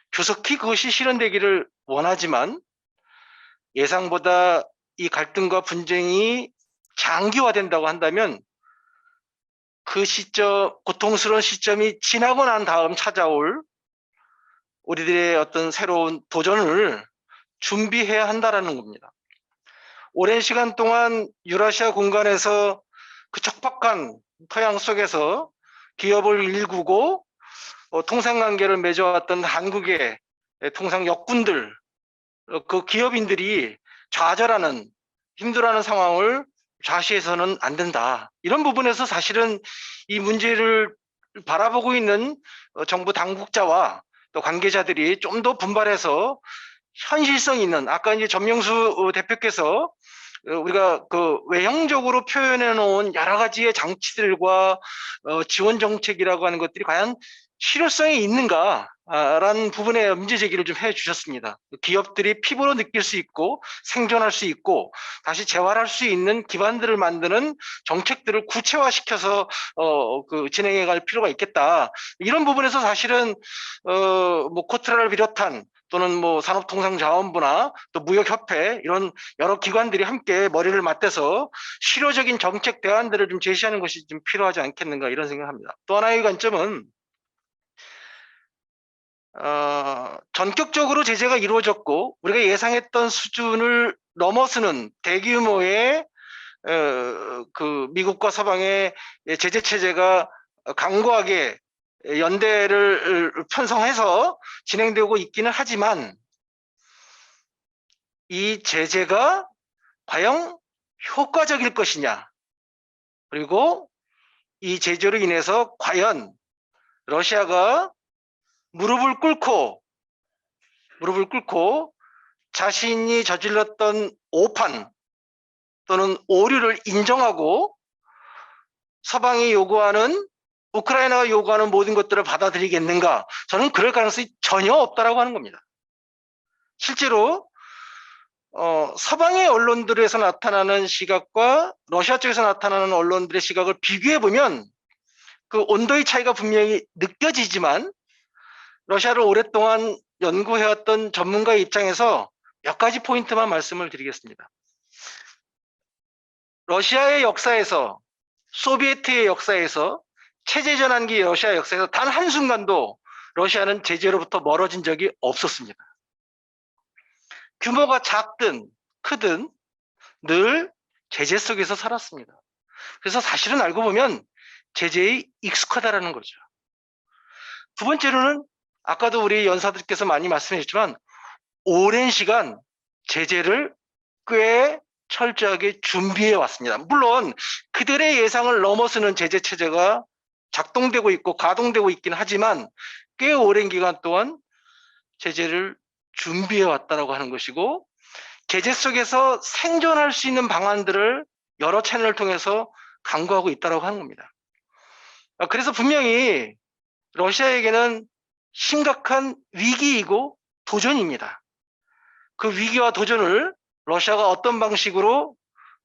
조속히 그것이 실현되기를 원하지만 예상보다 이 갈등과 분쟁이 장기화된다고 한다면 그 시점, 고통스러운 시점이 지나고 난 다음 찾아올 우리들의 어떤 새로운 도전을 준비해야 한다라는 겁니다. 오랜 시간 동안 유라시아 공간에서 그 척박한 토양 속에서 기업을 일구고 통상관계를 맺어왔던 한국의 통상 역군들, 그 기업인들이 좌절하는, 힘들어하는 상황을 좌시해서는 안 된다. 이런 부분에서 사실은 이 문제를 바라보고 있는 정부 당국자와 또 관계자들이 좀 더 분발해서 현실성 있는, 아까 이제 전명수 대표께서 우리가 그 외형적으로 표현해 놓은 여러 가지의 장치들과 지원 정책이라고 하는 것들이 과연 실효성이 있는가? 라는 부분에 문제 제기를 좀 해주셨습니다. 기업들이 피부로 느낄 수 있고 생존할 수 있고 다시 재활할 수 있는 기반들을 만드는 정책들을 구체화시켜서 그 진행해 갈 필요가 있겠다. 이런 부분에서 사실은 뭐 코트라를 비롯한 또는 뭐 산업통상자원부나 또 무역협회 이런 여러 기관들이 함께 머리를 맞대서 실효적인 정책 대안들을 좀 제시하는 것이 좀 필요하지 않겠는가 이런 생각합니다. 또 하나의 관점은 전격적으로 제재가 이루어졌고 우리가 예상했던 수준을 넘어서는 대규모의 그 미국과 서방의 제재 체제가 강고하게 연대를 편성해서 진행되고 있기는 하지만 이 제재가 과연 효과적일 것이냐, 그리고 이 제재로 인해서 과연 러시아가 무릎을 꿇고 자신이 저질렀던 오판 또는 오류를 인정하고 서방이 요구하는, 우크라이나가 요구하는 모든 것들을 받아들이겠는가? 저는 그럴 가능성이 전혀 없다라고 하는 겁니다. 실제로 서방의 언론들에서 나타나는 시각과 러시아 쪽에서 나타나는 언론들의 시각을 비교해 보면 그 온도의 차이가 분명히 느껴지지만, 러시아를 오랫동안 연구해왔던 전문가의 입장에서 몇 가지 포인트만 말씀을 드리겠습니다. 러시아의 역사에서, 소비에트의 역사에서, 체제 전환기 러시아 역사에서 단 한순간도 러시아는 제재로부터 멀어진 적이 없었습니다. 규모가 작든 크든 늘 제재 속에서 살았습니다. 그래서 사실은 알고 보면 제재에 익숙하다라는 거죠. 두 번째로는 아까도 우리 연사들께서 많이 말씀해 주셨지만 오랜 시간 제재를 꽤 철저하게 준비해 왔습니다. 물론 그들의 예상을 넘어서는 제재 체제가 작동되고 있고 가동되고 있긴 하지만 꽤 오랜 기간 동안 제재를 준비해 왔다라고 하는 것이고, 제재 속에서 생존할 수 있는 방안들을 여러 채널을 통해서 강구하고 있다라고 하는 겁니다. 그래서 분명히 러시아에게는 심각한 위기이고 도전입니다. 그 위기와 도전을 러시아가 어떤 방식으로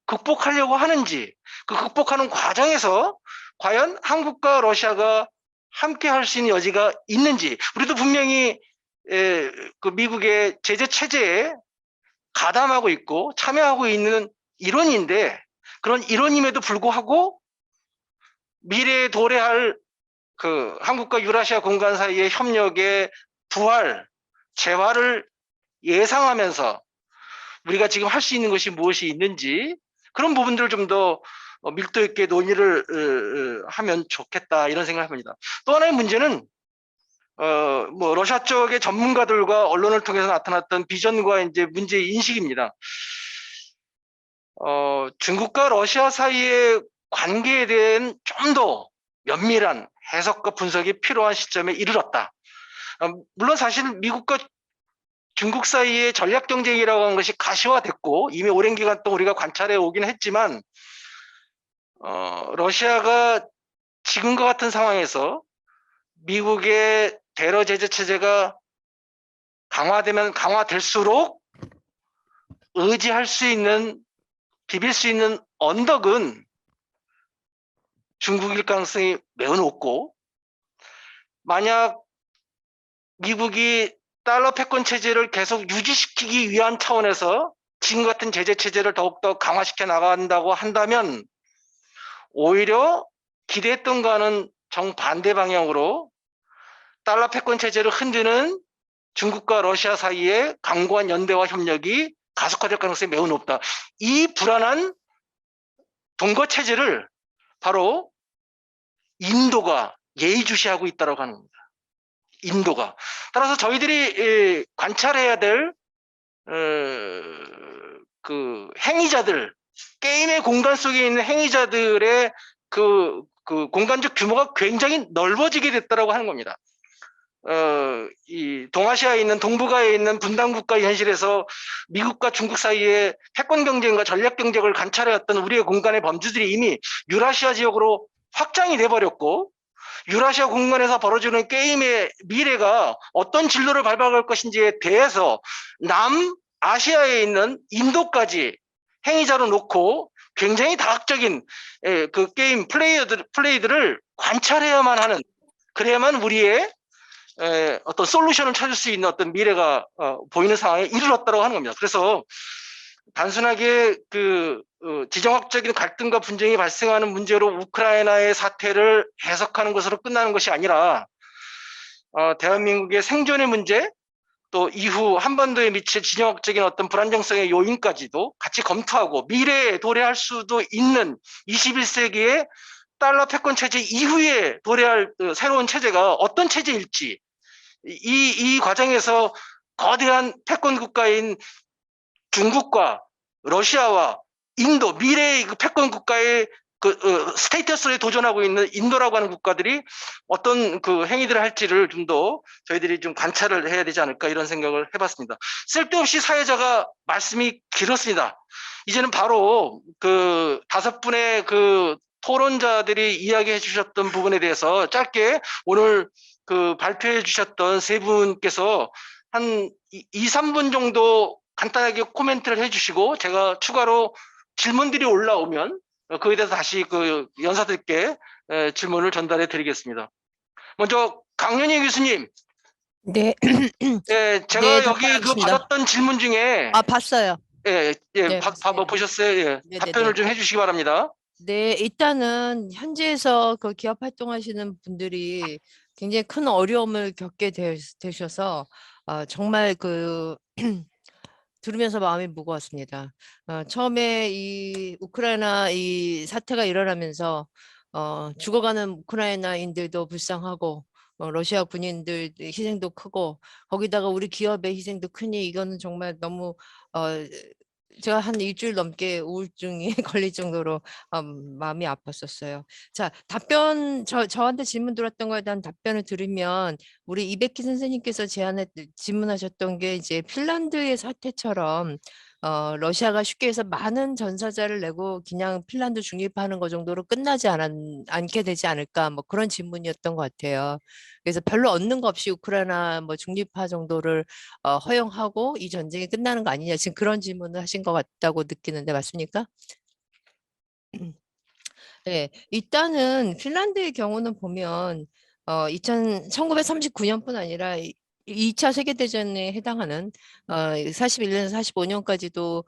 극복하려고 하는지, 그 극복하는 과정에서 과연 한국과 러시아가 함께 할 수 있는 여지가 있는지, 우리도 분명히 그 미국의 제재 체제에 가담하고 있고 참여하고 있는 일원인데, 그런 일원임에도 불구하고 미래에 도래할 그 한국과 유라시아 공간 사이의 협력의 부활, 재활을 예상하면서 우리가 지금 할 수 있는 것이 무엇이 있는지, 그런 부분들을 좀 더 밀도 있게 논의를 하면 좋겠다 이런 생각을 합니다. 또 하나의 문제는 뭐 러시아 쪽의 전문가들과 언론을 통해서 나타났던 비전과 이제 문제 인식입니다. 중국과 러시아 사이의 관계에 대한 좀 더 면밀한 해석과 분석이 필요한 시점에 이르렀다. 물론 사실 미국과 중국 사이의 전략 경쟁이라고 하는 것이 가시화됐고 이미 오랜 기간 동안 우리가 관찰해 오긴 했지만, 러시아가 지금과 같은 상황에서 미국의 대러 제재 체제가 강화되면 강화될수록 의지할 수 있는, 비빌 수 있는 언덕은 중국일 가능성이 매우 높고, 만약 미국이 달러 패권 체제를 계속 유지시키기 위한 차원에서 지금 같은 제재 체제를 더욱더 강화시켜 나간다고 한다면 오히려 기대했던 거는 정반대 방향으로 달러 패권 체제를 흔드는 중국과 러시아 사이의 강고한 연대와 협력이 가속화될 가능성이 매우 높다. 이 불안한 동거 체제를 바로 인도가 예의주시하고 있다고 하는 겁니다. 인도가. 따라서 저희들이 관찰해야 될 그 행위자들, 게임의 공간 속에 있는 행위자들의 그 공간적 규모가 굉장히 넓어지게 됐다고 하는 겁니다. 이 동아시아에 있는, 동북아에 있는 분단국가 현실에서 미국과 중국 사이의 패권 경쟁과 전략 경쟁을 관찰해왔던 우리의 공간의 범주들이 이미 유라시아 지역으로 확장이 돼버렸고, 유라시아 공간에서 벌어지는 게임의 미래가 어떤 진로를 밟아갈 것인지에 대해서 남아시아에 있는 인도까지 행위자로 놓고 굉장히 다각적인 그 게임 플레이들을 관찰해야만 하는, 그래야만 우리의 어떤 솔루션을 찾을 수 있는 어떤 미래가 보이는 상황에 이르렀다고 하는 겁니다. 그래서 단순하게 지정학적인 갈등과 분쟁이 발생하는 문제로 우크라이나의 사태를 해석하는 것으로 끝나는 것이 아니라 대한민국의 생존의 문제, 또 이후 한반도에 미칠 지정학적인 어떤 불안정성의 요인까지도 같이 검토하고 미래에 도래할 수도 있는 21세기의 달러 패권 체제 이후에 도래할 새로운 체제가 어떤 체제일지, 이 과정에서 거대한 패권 국가인 중국과 러시아와 인도, 미래의 그 패권 국가의 스테이터스에 도전하고 있는 인도라고 하는 국가들이 어떤 행위들을 할지를 좀 더 저희들이 좀 관찰을 해야 되지 않을까, 이런 생각을 해봤습니다. 쓸데없이 사회자가 말씀이 길었습니다. 이제는 바로 5분의 토론자들이 이야기해 주셨던 부분에 대해서 짧게 오늘 발표해 주셨던 세 분께서 한 2~3분 정도 간단하게 코멘트를 해주시고, 제가 추가로 질문들이 올라오면 그에 대해서 다시 연사들께 질문을 전달해 드리겠습니다. 먼저 강연희 교수님, 네. 제가 네, 여기 답변하겠습니다. 받았던 질문 중에 봤어요. 네, 봤어요. 보셨어요? 네네네. 답변을 좀 해주시기 바랍니다. 네, 일단은 현지에서 기업 활동하시는 분들이 굉장히 큰 어려움을 겪게 되셔서 정말 들으면서 마음이 무거웠습니다. 처음에 이 우크라이나 이 사태가 일어나면서 죽어가는 우크라이나인들도 불쌍하고 러시아 군인들 희생도 크고 거기다가 우리 기업의 희생도 크니 이거는 정말 너무 제가 한 일주일 넘게 우울증이 걸릴 정도로 마음이 아팠었어요. 자, 저한테 질문 들었던 거에 대한 답변을 들으면 우리 이백희 선생님께서 질문하셨던 게 이제 핀란드의 사태처럼 러시아가 쉽게 해서 많은 전사자를 내고 그냥 핀란드 중립하는 거 정도로 끝나지 않게 되지 않을까, 뭐 그런 질문이었던 것 같아요. 그래서 별로 얻는 거 없이 우크라이나 뭐 중립화 정도를 허용하고 이 전쟁이 끝나는 거 아니냐, 지금 그런 질문을 하신 것 같다고 느끼는데 맞습니까? 네, 일단은 핀란드의 경우는 보면 1939년뿐 아니라 2차 세계대전에 해당하는 41년에서 45년까지도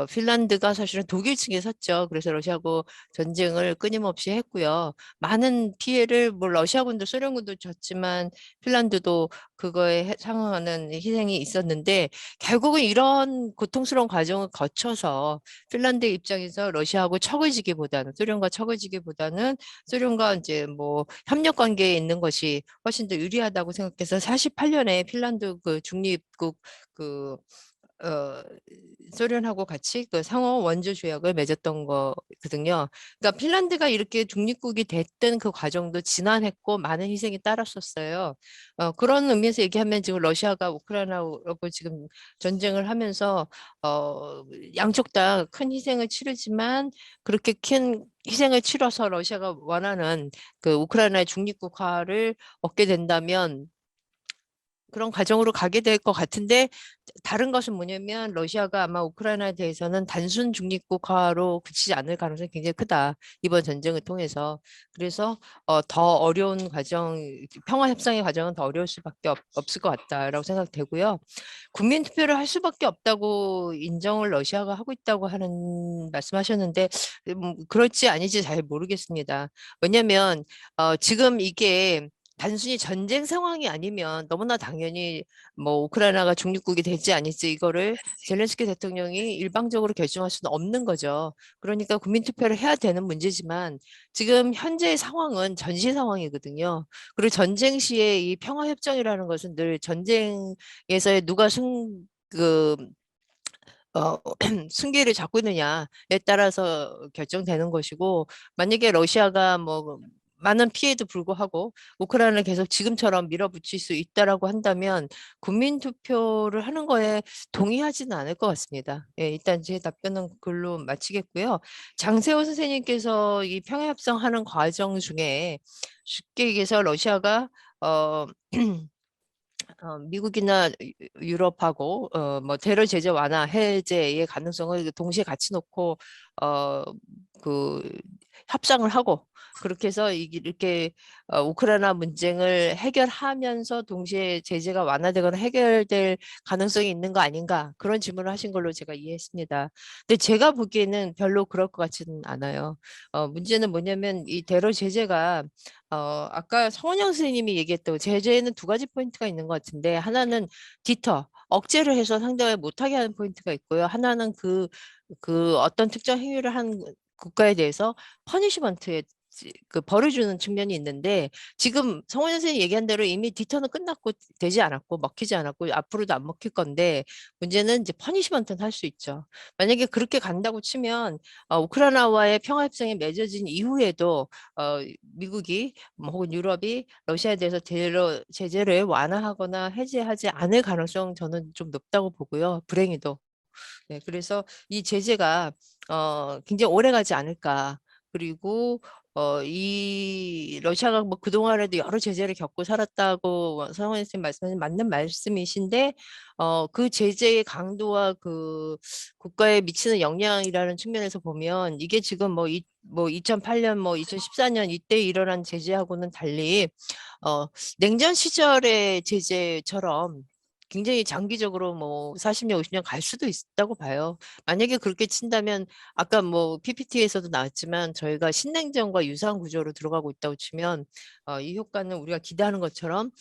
핀란드가 사실은 독일 측에 섰죠. 그래서 러시아하고 전쟁을 끊임없이 했고요. 많은 피해를 뭐 러시아군도 소련군도 졌지만 핀란드도 그거에 상응하는 희생이 있었는데, 결국은 이런 고통스러운 과정을 거쳐서 핀란드 입장에서 러시아하고 소련과 척을 지기보다는 소련과 이제 뭐 협력 관계에 있는 것이 훨씬 더 유리하다고 생각해서 48년에 핀란드 중립국 어, 소련하고 같이 상호 원조 조약을 맺었던 거거든요. 그러니까 핀란드가 이렇게 중립국이 됐던 그 과정도 지난했고 많은 희생이 따랐었어요. 그런 의미에서 얘기하면 지금 러시아가 우크라이나하고 지금 전쟁을 하면서 양쪽 다 큰 희생을 치르지만, 그렇게 큰 희생을 치러서 러시아가 원하는 우크라이나의 중립국화를 얻게 된다면 그런 과정으로 가게 될 것 같은데, 다른 것은 뭐냐면 러시아가 아마 우크라이나에 대해서는 단순 중립국화로 그치지 않을 가능성이 굉장히 크다, 이번 전쟁을 통해서. 그래서 더 어려운 과정, 평화 협상의 과정은 더 어려울 수밖에 없을 것 같다라고 생각되고요. 국민 투표를 할 수밖에 없다고 인정을 러시아가 하고 있다고 하는 말씀하셨는데, 그럴지 아닌지 잘 모르겠습니다. 왜냐하면 지금 이게 단순히 전쟁 상황이 아니면 너무나 당연히 뭐 우크라이나가 중립국이 될지 아닐지 이거를 젤렌스키 대통령이 일방적으로 결정할 수는 없는 거죠. 그러니까 국민투표를 해야 되는 문제지만 지금 현재의 상황은 전시 상황이거든요. 그리고 전쟁 시에 이 평화협정이라는 것은 늘 전쟁에서의 누가 승기를 잡고 있느냐에 따라서 결정되는 것이고, 만약에 러시아가 뭐 많은 피해도 불구하고 우크라이나를 계속 지금처럼 밀어붙일 수 있다라고 한다면 국민 투표를 하는 거에 동의하지는 않을 것 같습니다. 예, 일단 제 답변은 그걸로 마치겠고요. 장세호 선생님께서 이 평화협상하는 과정 중에 쉽게 얘기해서 러시아가 미국이나 유럽하고 뭐 테러 제재 완화 해제의 가능성을 동시에 같이 놓고 그 협상을 하고 그렇게 해서 이렇게 우크라이나 문제를 해결하면서 동시에 제재가 완화되거나 해결될 가능성이 있는 거 아닌가 그런 질문을 하신 걸로 제가 이해했습니다. 근데 제가 보기에는 별로 그럴 것 같지는 않아요. 문제는 뭐냐면 이 테러 제재가 아까 성원영 선생님이 얘기했던 제재에는 두 가지 포인트가 있는 것 같은데 하나는 디터, 억제를 해서 상대가 못하게 하는 포인트가 있고요. 하나는 그 어떤 특정 행위를 한 국가에 대해서 퍼니시먼트에 그 벌을 주는 측면이 있는데 지금 성원 선생님이 얘기한 대로 이미 디터는 끝났고 되지 않았고 먹히지 않았고 앞으로도 안 먹힐 건데 문제는 이제 퍼니시먼트는 할 수 있죠. 만약에 그렇게 간다고 치면 우크라이나와의 평화협정이 맺어진 이후에도 미국이 혹은 유럽이 러시아에 대해서 제재를 완화하거나 해제하지 않을 가능성 저는 좀 높다고 보고요. 불행히도. 네, 그래서 이 제재가 굉장히 오래 가지 않을까. 그리고 이 러시아가 뭐 그동안에도 여러 제재를 겪고 살았다고 성원 선생님 말씀하신 맞는 말씀이신데 그 제재의 강도와 그 국가에 미치는 영향이라는 측면에서 보면 이게 지금 뭐 2008년 뭐 2014년 이때 일어난 제재하고는 달리 냉전 시절의 제재처럼 굉장히 장기적으로 뭐 40년, 50년 갈 수도 있다고 봐요. 만약에 그렇게 친다면 아까 뭐 PPT에서도 나왔지만 저희가 신냉전과 유사한 구조로 들어가고 있다고 치면 이 효과는 우리가 기대하는 것처럼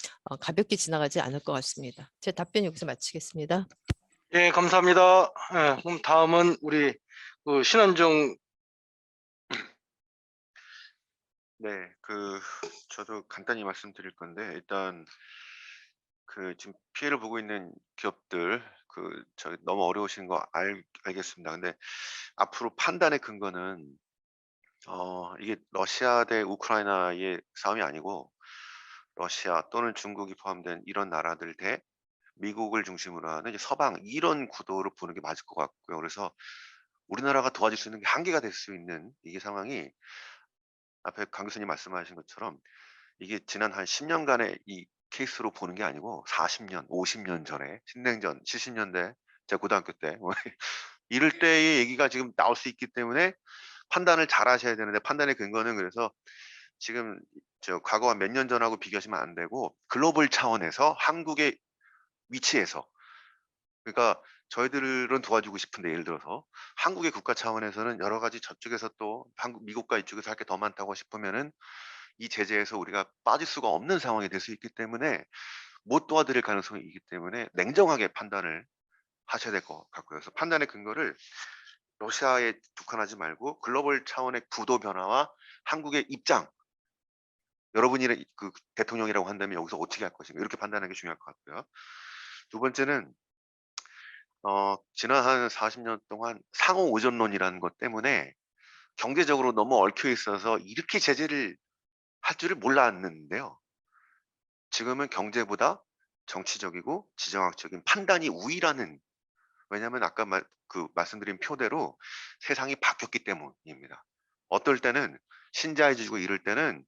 가볍게 지나가지 않을 것 같습니다. 제 답변 여기서 마치겠습니다. 예, 감사합니다. 예, 그럼 다음은 우리 그 신원종. 네, 저도 간단히 말씀드릴 건데, 일단, 지금 피해를 보고 있는 기업들, 너무 어려우신 거 알겠습니다. 근데 앞으로 판단의 근거는, 이게 러시아 대 우크라이나의 싸움이 아니고, 러시아 또는 중국이 포함된 이런 나라들 대 미국을 중심으로 하는 이제 서방, 이런 구도로 보는 게 맞을 것 같고요. 그래서 우리나라가 도와줄 수 있는 게 한계가 될 수 있는 이게 상황이, 앞에 강 교수님 말씀하신 것처럼 이게 지난 한 10년간의 이 케이스로 보는 게 아니고 40년, 50년 전에 신냉전 70년대 제가 고등학교 때 이럴 때의 얘기가 지금 나올 수 있기 때문에 판단을 잘 하셔야 되는데, 판단의 근거는 그래서 지금 과거와 몇 년 전하고 비교하시면 안 되고 글로벌 차원에서 한국의 위치에서, 그러니까 저희들은 도와주고 싶은데 예를 들어서 한국의 국가 차원에서는 여러 가지 저쪽에서 또 미국과 이쪽에서 할 게 더 많다고 싶으면은 이 제재에서 우리가 빠질 수가 없는 상황이 될 수 있기 때문에 못 도와드릴 가능성이 있기 때문에 냉정하게 판단을 하셔야 될 것 같고요. 그래서 판단의 근거를 러시아에 국한하지 말고 글로벌 차원의 구도 변화와 한국의 입장, 여러분이 그 대통령이라고 한다면 여기서 어떻게 할 것인가, 이렇게 판단하는 게 중요할 것 같고요. 두 번째는 지난 한 40년 동안 상호 의존론이라는 것 때문에 경제적으로 너무 얽혀 있어서 이렇게 제재를 할 줄을 몰랐는데요. 지금은 경제보다 정치적이고 지정학적인 판단이 우위라는, 왜냐하면 아까 말씀드린 표대로 세상이 바뀌었기 때문입니다. 어떨 때는 신자유주의고 이럴 때는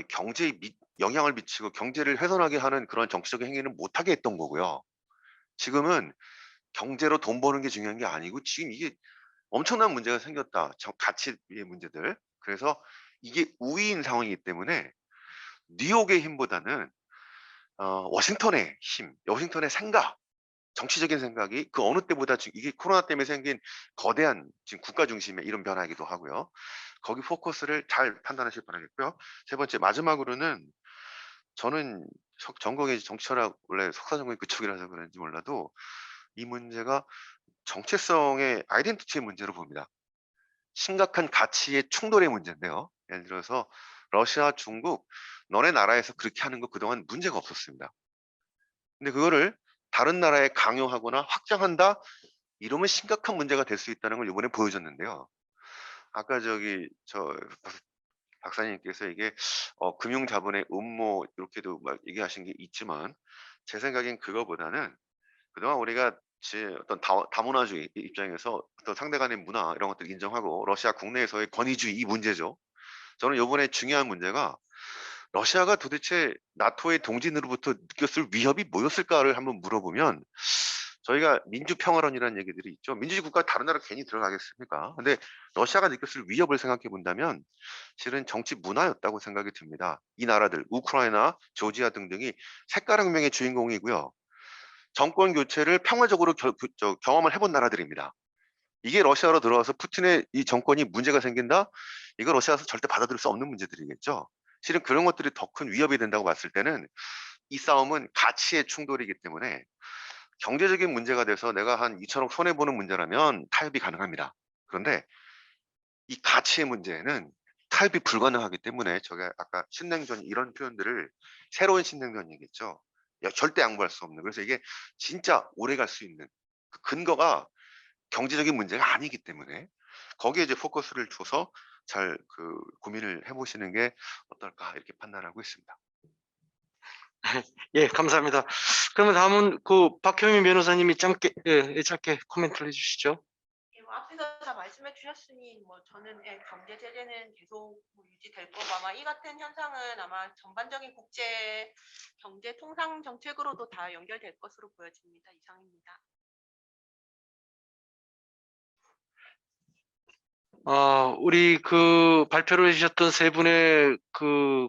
경제에 영향을 미치고 경제를 훼손하게 하는 그런 정치적인 행위는 못하게 했던 거고요. 지금은 경제로 돈 버는 게 중요한 게 아니고 지금 이게 엄청난 문제가 생겼다. 가치의 문제들. 그래서 이게 우위인 상황이기 때문에 뉴욕의 힘보다는 워싱턴의 힘, 워싱턴의 생각, 정치적인 생각이 그 어느 때보다 이게 코로나 때문에 생긴 거대한 지금 국가 중심의 이런 변화이기도 하고요. 거기 포커스를 잘 판단하실 바라겠고요. 세 번째, 마지막으로는 저는 전공이 정치철학, 원래 석사 전공이 그쪽이라서 그런지 몰라도 이 문제가 정체성의 아이덴티티의 문제로 봅니다. 심각한 가치의 충돌의 문제인데요. 예를 들어서 러시아, 중국, 너네 나라에서 그렇게 하는 거 그동안 문제가 없었습니다. 근데 그거를 다른 나라에 강요하거나 확장한다? 이러면 심각한 문제가 될 수 있다는 걸 이번에 보여줬는데요. 아까 박사님께서 이게 금융자본의 음모 이렇게도 막 얘기하신 게 있지만, 제 생각엔 그거보다는 그동안 우리가 어떤 다문화주의 입장에서 어떤 상대 간의 문화 이런 것들 인정하고 러시아 국내에서의 권위주의, 이 문제죠. 저는 이번에 중요한 문제가 러시아가 도대체 나토의 동진으로부터 느꼈을 위협이 뭐였을까를 한번 물어보면 저희가 민주평화론이라는 얘기들이 있죠. 민주주의 국가 다른 나라 괜히 들어가겠습니까? 근데 러시아가 느꼈을 위협을 생각해 본다면 실은 정치 문화였다고 생각이 듭니다. 이 나라들 우크라이나, 조지아 등등이 색깔혁명의 주인공이고요. 정권 교체를 평화적으로 경험을 해본 나라들입니다. 이게 러시아로 들어와서 푸틴의 이 정권이 문제가 생긴다? 이거 러시아에서 절대 받아들일 수 없는 문제들이겠죠. 실은 그런 것들이 더 큰 위협이 된다고 봤을 때는 이 싸움은 가치의 충돌이기 때문에 경제적인 문제가 돼서 내가 한 2천억 손해보는 문제라면 타협이 가능합니다. 그런데 이 가치의 문제는 타협이 불가능하기 때문에 제가 아까 신냉전 이런 표현들을 새로운 신냉전이겠죠. 절대 양보할 수 없는. 그래서 이게 진짜 오래 갈 수 있는 그 근거가 경제적인 문제가 아니기 때문에 거기에 이제 포커스를 줘서 잘 고민을 해보시는 게 어떨까 이렇게 판단하고 있습니다. 예, 감사합니다. 그러면 다음은 박효민 변호사님이 짧게 코멘트를 해주시죠. 앞에서 다 말씀해 주셨으니 저는 경제 제재는 계속 유지될 거고 아마 이 같은 현상은 아마 전반적인 국제 경제 통상 정책으로도 다 연결될 것으로 보여집니다. 이상입니다. 우리 발표를 해주셨던 세 분의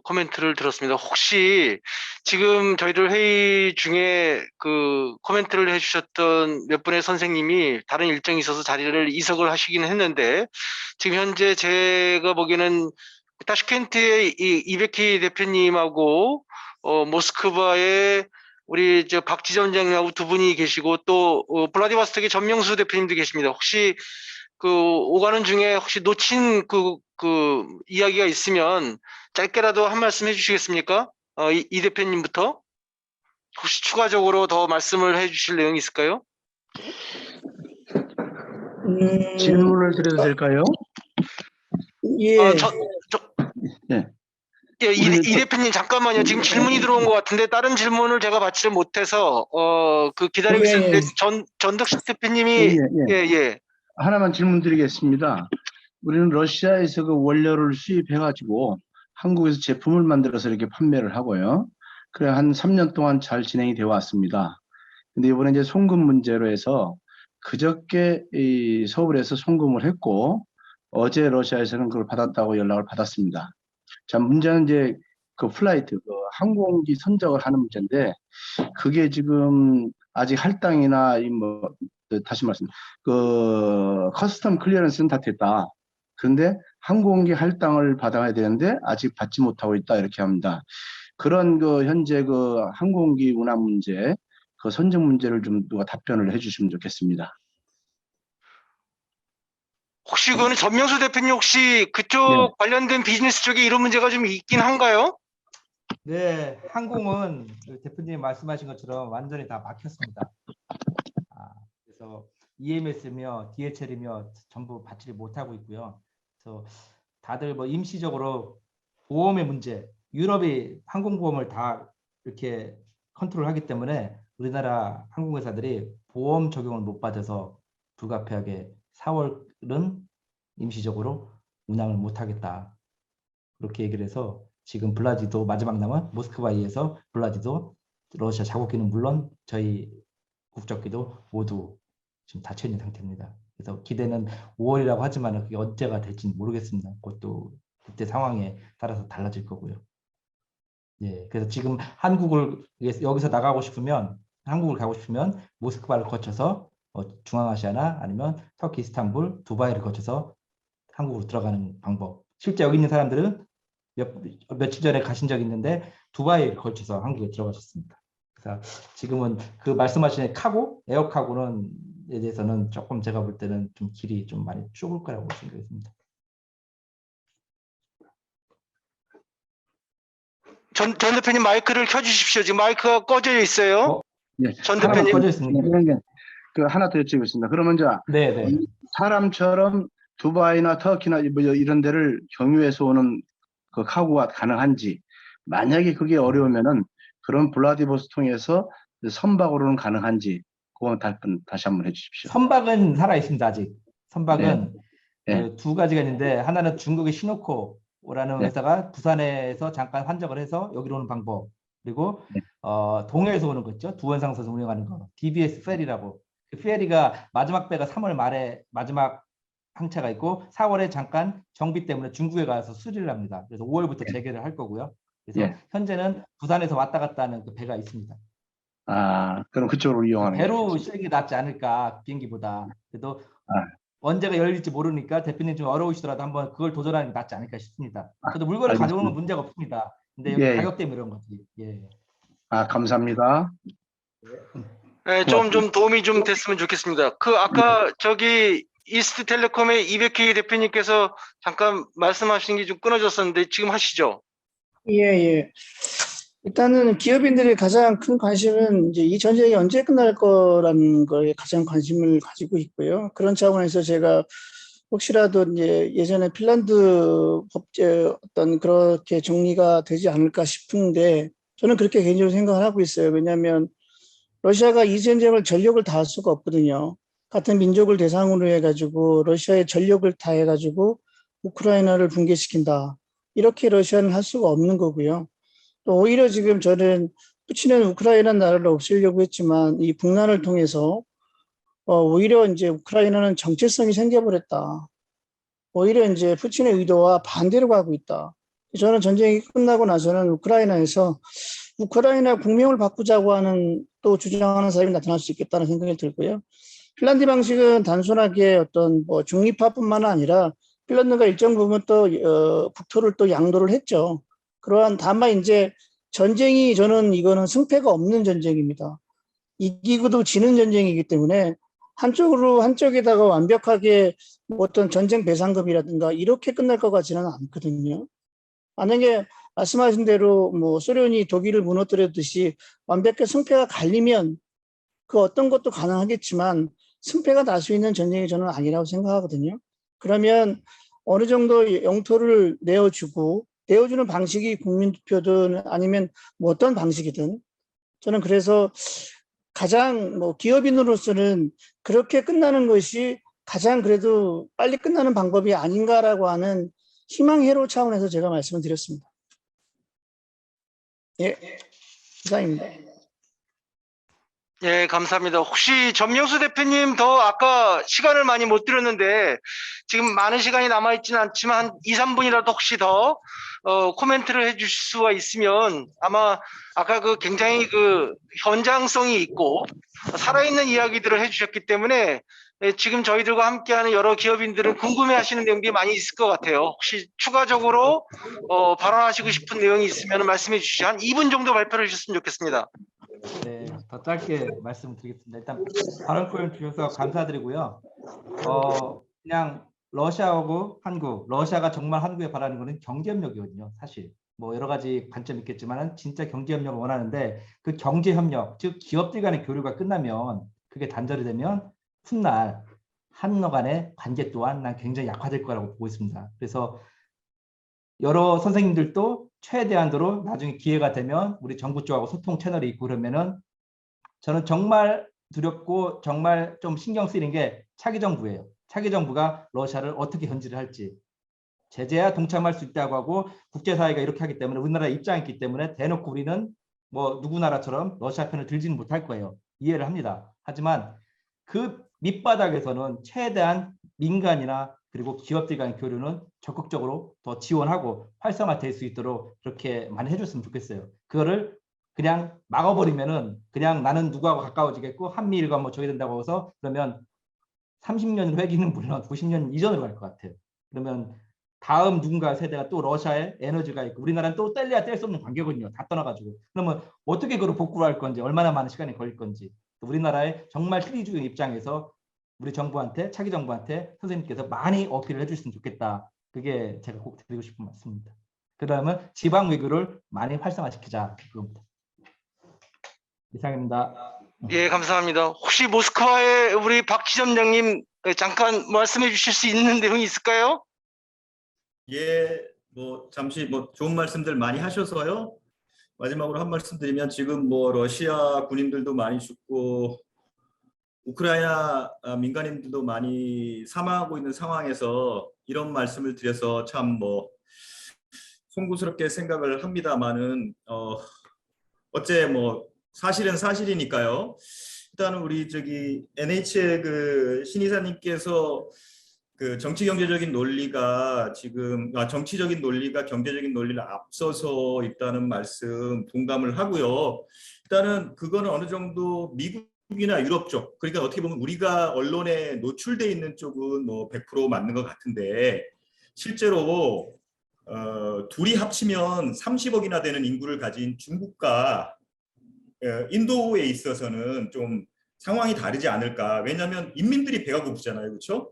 코멘트를 들었습니다. 혹시 지금 저희들 회의 중에 코멘트를 해주셨던 몇 분의 선생님이 다른 일정이 있어서 자리를 이석을 하시긴 했는데, 지금 현재 제가 보기에는 타슈켄트의 이베키 대표님하고 모스크바의 우리 박지전 장님하고 두 분이 계시고 또 블라디보스톡의 전명수 대표님도 계십니다. 혹시 오가는 중에 혹시 놓친 이야기가 있으면 짧게라도 한 말씀 해주시겠습니까? 이 대표님부터 혹시 추가적으로 더 말씀을 해주실 내용이 있을까요? 질문을 드려도 될까요? 예. 네. 예, 이 대표님 잠깐만요. 지금 질문이 들어온 것 같은데 다른 질문을 제가 받지를 못해서 기다리고 있었는데 전덕식 대표님이 예. 하나만 질문 드리겠습니다. 우리는 러시아에서 그 원료를 수입해가지고 한국에서 제품을 만들어서 이렇게 판매를 하고요. 그래 한 3년 동안 잘 진행이 되어 왔습니다. 근데 이번에 이제 송금 문제로 해서 그저께 이 서울에서 송금을 했고 어제 러시아에서는 그걸 받았다고 연락을 받았습니다. 자, 문제는 이제 플라이트, 항공기 선적을 하는 문제인데 그게 지금 아직 할당이나 다시 말씀, 커스텀 클리어런스는 다 됐다. 그런데 항공기 할당을 받아야 되는데 아직 받지 못하고 있다 이렇게 합니다. 그런 현재 항공기 운항 문제, 선적 문제를 좀 누가 답변을 해주시면 좋겠습니다. 혹시 그거는 전명수 대표님 혹시 그쪽 관련된 비즈니스 쪽에 이런 문제가 좀 있긴 한가요? 네, 항공은 대표님이 말씀하신 것처럼 완전히 다 막혔습니다. 그래서 EMS며 DHL이며 전부 받지를 못하고 있고요. 그래서 다들 임시적으로 보험의 문제, 유럽이 항공보험을 다 이렇게 컨트롤하기 때문에 우리나라 항공회사들이 보험 적용을 못 받아서 불가피하게 4월은 임시적으로 운항을 못하겠다. 그렇게 얘기를 해서 지금 블라디도 마지막 남은 모스크바에서 블라디도 러시아 자국기는 물론 저희 국적기도 모두 지금 닫혀 있는 상태입니다. 그래서 기대는 5월이라고 하지만 그게 언제가 될지는 모르겠습니다. 그것도 그때 상황에 따라서 달라질 거고요. 예, 그래서 지금 여기서 나가고 싶으면 한국을 가고 싶으면 모스크바를 거쳐서 중앙아시아나 아니면 터키 이스탄불, 두바이를 거쳐서 한국으로 들어가는 방법. 실제 여기 있는 사람들은 며칠 전에 가신 적이 있는데 두바이를 거쳐서 한국에 들어가셨습니다. 그래서 지금은 말씀하신 에어카고는 에 대해서는 조금 제가 볼 때는 좀 길이 좀 많이 좁을 거라고 생각했습니다. 전 대표님 마이크를 켜주십시오. 지금 마이크가 꺼져 있어요. 네. 전 대표님. 꺼져 있습니다. 하나 더 여쭤보겠습니다. 그러면 사람처럼 두바이나 터키나 이런 데를 경유해서 오는 카고가 가능한지, 만약에 그게 어려우면은 그런 블라디보스톡에서 선박으로는 가능한지, 그건 다시 한번 해주십시오. 선박은 살아 있습니다. 아직 선박은 두 가지가 있는데 하나는 중국의 시노코라는 회사가 부산에서 잠깐 환적을 해서 여기로 오는 방법. 그리고 동해에서 오는 거 있죠. 두원상선에서 운영하는 거 DBS 페리라고. 그 페리가 마지막 배가 3월 말에 마지막 항차가 있고 4월에 잠깐 정비 때문에 중국에 가서 수리를 합니다. 그래서 5월부터 재개를 할 거고요. 그래서 예. 현재는 부산에서 왔다 갔다 하는 그 배가 있습니다. 아, 그럼 그쪽으로 이용하는 배로 거죠. 실기 낫지 않을까 비행기보다. 그래도 아. 언제가 열릴지 모르니까 대표님 좀 어려우시더라도 한번 그걸 도전하는 게 낫지 않을까 싶습니다. 저도 물건을 알겠습니다. 가져오는 건 문제가 없습니다. 근데 여기 예. 가격 때문에 이런 거지. 예. 아, 감사합니다. 네, 좀 도움이 좀 됐으면 좋겠습니다. 그 아까 저기 이스트텔레콤의 이백희 대표님께서 잠깐 말씀하신 게 좀 끊어졌었는데 지금 하시죠? 예, 예. 일단은 기업인들의 가장 큰 관심은 이제 이 전쟁이 언제 끝날 거라는 거에 가장 관심을 가지고 있고요. 그런 차원에서 제가 혹시라도 이제 예전에 핀란드 법제 어떤 그렇게 정리가 되지 않을까 싶은데 저는 그렇게 개인적으로 생각을 하고 있어요. 왜냐하면 러시아가 이 전쟁을 전력을 다할 수가 없거든요. 같은 민족을 대상으로 해가지고 러시아의 전력을 다해가지고 우크라이나를 붕괴시킨다. 이렇게 러시아는 할 수가 없는 거고요. 또 오히려 지금 저는 푸틴은 우크라이나 나라를 없애려고 했지만 이 북난을 통해서 오히려 이제 우크라이나는 정체성이 생겨버렸다. 오히려 이제 푸틴의 의도와 반대로 가고 있다. 저는 전쟁이 끝나고 나서는 우크라이나에서 우크라이나 국명을 바꾸자고 하는 또 주장하는 사람이 나타날 수 있겠다는 생각이 들고요. 핀란드 방식은 단순하게 어떤 뭐 중립화뿐만 아니라 핀란드가 일정 부분 또 국토를 또 양도를 했죠. 그러한 다만 이제 전쟁이 저는 이거는 승패가 없는 전쟁입니다. 이기고도 지는 전쟁이기 때문에 한쪽에다가 완벽하게 뭐 어떤 전쟁 배상금이라든가 이렇게 끝날 것 같지는 않거든요. 만약에 말씀하신 대로 뭐 소련이 독일을 무너뜨렸듯이 완벽히 승패가 갈리면 그 어떤 것도 가능하겠지만 승패가 날 수 있는 전쟁이 저는 아니라고 생각하거든요. 그러면 어느 정도 영토를 내어주는 방식이 국민투표든 아니면 뭐 어떤 방식이든 저는 그래서 가장 뭐 기업인으로서는 그렇게 끝나는 것이 가장 그래도 빨리 끝나는 방법이 아닌가라고 하는 희망회로 차원에서 제가 말씀을 드렸습니다. 예, 이상입니다. 예, 감사합니다. 혹시 전명수 대표님 더 아까 시간을 많이 못 드렸는데 지금 많은 시간이 남아있지는 않지만 한 2, 3분이라도 혹시 더 코멘트를 해주실 수가 있으면 아마 아까 그 굉장히 그 현장성이 있고 살아있는 이야기들을 해주셨기 때문에 지금 저희들과 함께하는 여러 기업인들은 궁금해하시는 내용들이 많이 있을 것 같아요. 혹시 추가적으로 발언하시고 싶은 내용이 있으면 말씀해 주시죠. 한 2분 정도 발표를 해주셨으면 좋겠습니다. 네, 더 짧게 말씀드리겠습니다. 일단 발언권 주셔서 감사드리고요. 그냥 러시아하고 한국, 러시아가 정말 한국에 바라는 거는 경제협력이거든요. 사실 뭐 여러 가지 관점이 있겠지만 진짜 경제협력을 원하는데 그 경제협력, 즉 기업들 간의 교류가 끝나면 그게 단절이 되면 훗날 한러 간의 관계 또한 난 굉장히 약화될 거라고 보고 있습니다. 그래서 여러 선생님들도 최대한도로 나중에 기회가 되면 우리 정부 쪽하고 소통 채널이 있고 그러면은 저는 정말 두렵고 정말 좀 신경 쓰이는 게 차기 정부예요. 차기 정부가 러시아를 어떻게 견제를 할지. 제재야 동참할 수 있다고 하고 국제사회가 이렇게 하기 때문에 우리나라 입장이 있기 때문에 대놓고 우리는 뭐 누구 나라처럼 러시아 편을 들지는 못할 거예요. 이해를 합니다. 하지만 그 밑바닥에서는 최대한 민간이나 그리고 기업들 간의 교류는 적극적으로 더 지원하고 활성화될 수 있도록 그렇게 많이 해줬으면 좋겠어요. 그거를 그냥 막아버리면은 그냥 나는 누구하고 가까워지겠고 한미일과 뭐 저기 된다고 해서 그러면 30년 회기는 물론 90년 이전으로 갈 것 같아요. 그러면 다음 누군가 세대가 또 러시아에 에너지가 있고 우리나라는 또 뗄래야 뗄 수 없는 관계거든요. 다 떠나가지고. 그러면 어떻게 그걸 복구를 할 건지 얼마나 많은 시간이 걸릴 건지 우리나라의 정말 실리주의 입장에서 우리 정부한테 차기 정부한테 선생님께서 많이 어필을 해주셨으면 좋겠다. 그게 제가 꼭 드리고 싶은 말씀입니다. 그다음은 지방 외교를 많이 활성화시키자. 그겁니다. 이상입니다. 예, 감사합니다. 혹시 모스크바의 우리 박 지점장님 잠깐 말씀해 주실 수 있는 내용이 있을까요? 예, 뭐 잠시 뭐 좋은 말씀들 많이 하셔서요. 마지막으로 한 말씀 드리면 지금 뭐 러시아 군인들도 많이 죽고 우크라이나 민간인들도 많이 사망하고 있는 상황에서 이런 말씀을 드려서 참 뭐 송구스럽게 생각을 합니다만은 어째 뭐 사실은 사실이니까요. 일단은 우리 저기 NH의 그 신이사님께서 그 정치 경제적인 논리가 지금 정치적인 논리가 경제적인 논리를 앞서서 있다는 말씀 동감을 하고요. 일단은 그거는 어느 정도 미국이나 유럽 쪽, 그러니까 어떻게 보면 우리가 언론에 노출돼 있는 쪽은 뭐 100% 맞는 것 같은데 실제로 둘이 합치면 30억이나 되는 인구를 가진 중국과 인도에 있어서는 좀 상황이 다르지 않을까. 왜냐하면 인민들이 배가 고프잖아요, 그렇죠?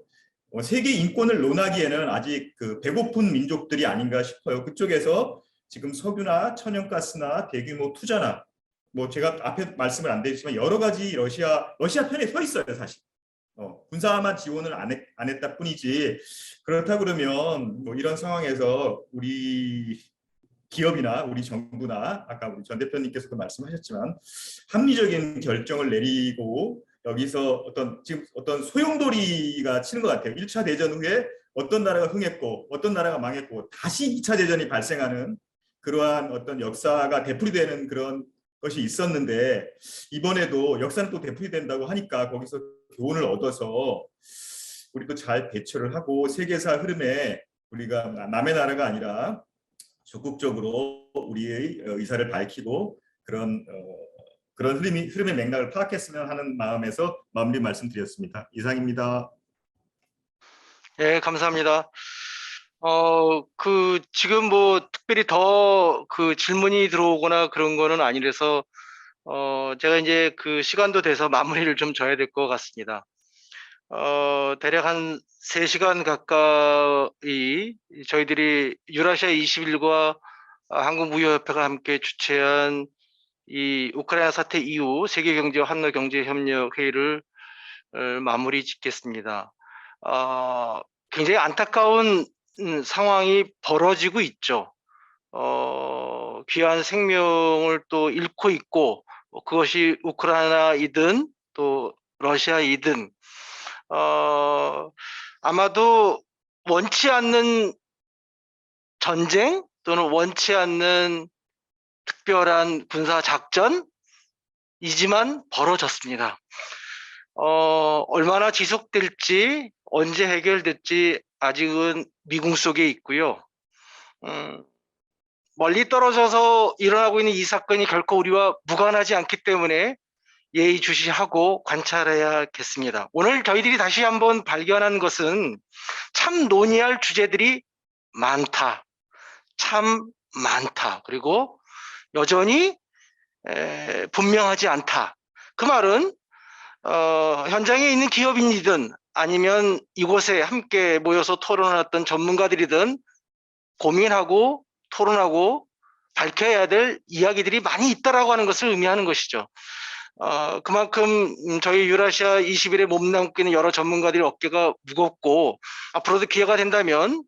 세계 인권을 논하기에는 아직 그 배고픈 민족들이 아닌가 싶어요. 그쪽에서 지금 석유나 천연가스나 대규모 투자나 뭐 제가 앞에 말씀을 안 드렸지만 여러 가지 러시아 편에 서 있어요, 사실. 군사만 지원을 안 했다 뿐이지. 그렇다 그러면 뭐 이런 상황에서 우리 기업이나 우리 정부나 아까 우리 전 대표님께서도 말씀하셨지만 합리적인 결정을 내리고 여기서 지금 어떤 소용돌이가 치는 것 같아요. 1차 대전 후에 어떤 나라가 흥했고 어떤 나라가 망했고 다시 2차 대전이 발생하는 그러한 어떤 역사가 되풀이되는 그런 것이 있었는데 이번에도 역사는 또 되풀이된다고 하니까 거기서 교훈을 얻어서 우리도 잘 대처를 하고 세계사 흐름에 우리가 남의 나라가 아니라 적극적으로 우리의 의사를 밝히고 그런 흐름의 맥락을 파악했으면 하는 마음에서 마무리 말씀드렸습니다. 이상입니다. 예, 감사합니다. 지금 뭐 특별히 더 그 질문이 들어오거나 그런 거는 아니라서 제가 이제 그 시간도 돼서 마무리를 좀 져야 될 것 같습니다. 대략 한 3시간 가까이 저희들이 유라시아 21과 한국무역협회가 함께 주최한 이 우크라이나 사태 이후 세계경제 한노경제협력 회의를 마무리 짓겠습니다. 굉장히 안타까운 상황이 벌어지고 있죠. 귀한 생명을 또 잃고 있고 그것이 우크라이나이든 또 러시아이든 아마도 원치 않는 전쟁 또는 원치 않는 특별한 군사 작전이지만 벌어졌습니다. 얼마나 지속될지 언제 해결될지 아직은 미궁 속에 있고요. 멀리 떨어져서 일어나고 있는 이 사건이 결코 우리와 무관하지 않기 때문에 예의주시하고 관찰해야겠습니다. 오늘 저희들이 다시 한번 발견한 것은 참 논의할 주제들이 많다. 참 많다. 그리고 여전히 분명하지 않다. 그 말은 현장에 있는 기업인이든 아니면 이곳에 함께 모여서 토론했던 전문가들이든 고민하고 토론하고 밝혀야 될 이야기들이 많이 있다라고 하는 것을 의미하는 것이죠. 그만큼 저희 유라시아 20일에 몸담고 있는 여러 전문가들의 어깨가 무겁고 앞으로도 기회가 된다면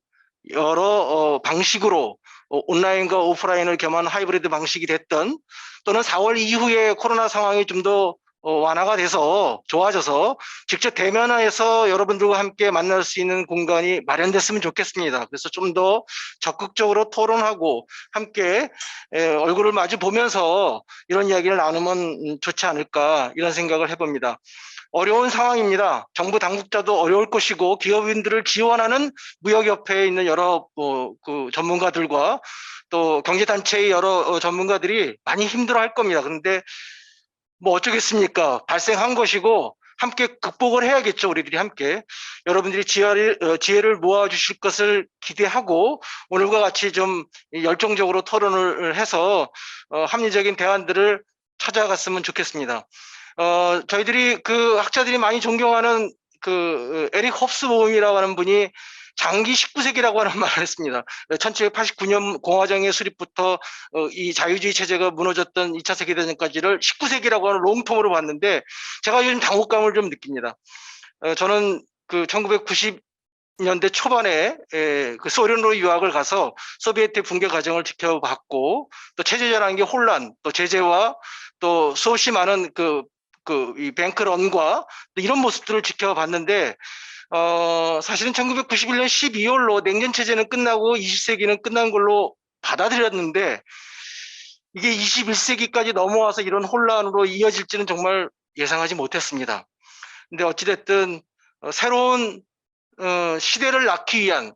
여러 방식으로 온라인과 오프라인을 겸한 하이브리드 방식이 됐던 또는 4월 이후에 코로나 상황이 좀 더 완화가 돼서 좋아져서 직접 대면해서 여러분들과 함께 만날 수 있는 공간이 마련됐으면 좋겠습니다. 그래서 좀 더 적극적으로 토론하고 함께 얼굴을 마주 보면서 이런 이야기를 나누면 좋지 않을까 이런 생각을 해봅니다. 어려운 상황입니다. 정부 당국자도 어려울 것이고 기업인들을 지원하는 무역협회에 있는 여러 그 전문가들과 또 경제단체의 여러 전문가들이 많이 힘들어할 겁니다. 그런데 뭐 어쩌겠습니까? 발생한 것이고 함께 극복을 해야겠죠. 우리들이 함께 여러분들이 지혜를 모아주실 것을 기대하고 오늘과 같이 좀 열정적으로 토론을 해서 합리적인 대안들을 찾아갔으면 좋겠습니다. 저희들이 그 학자들이 많이 존경하는 그 에릭 홉스보움이라고 하는 분이 장기 19세기라고 하는 말을 했습니다. 1789년 공화정의 수립부터 이 자유주의 체제가 무너졌던 2차 세계대전까지를 19세기라고 하는 롱텀으로 봤는데 제가 요즘 당혹감을 좀 느낍니다. 저는 그 1990년대 초반에 그 소련으로 유학을 가서 소비에트 붕괴 과정을 지켜봤고 또 체제전환의 게 혼란, 또 제재와 또 수없이 많은 이 뱅크런과 이런 모습들을 지켜봤는데 사실은 1991년 12월로 냉전 체제는 끝나고 20세기는 끝난 걸로 받아들였는데 이게 21세기까지 넘어와서 이런 혼란으로 이어질지는 정말 예상하지 못했습니다. 근데 어찌됐든 새로운 시대를 낳기 위한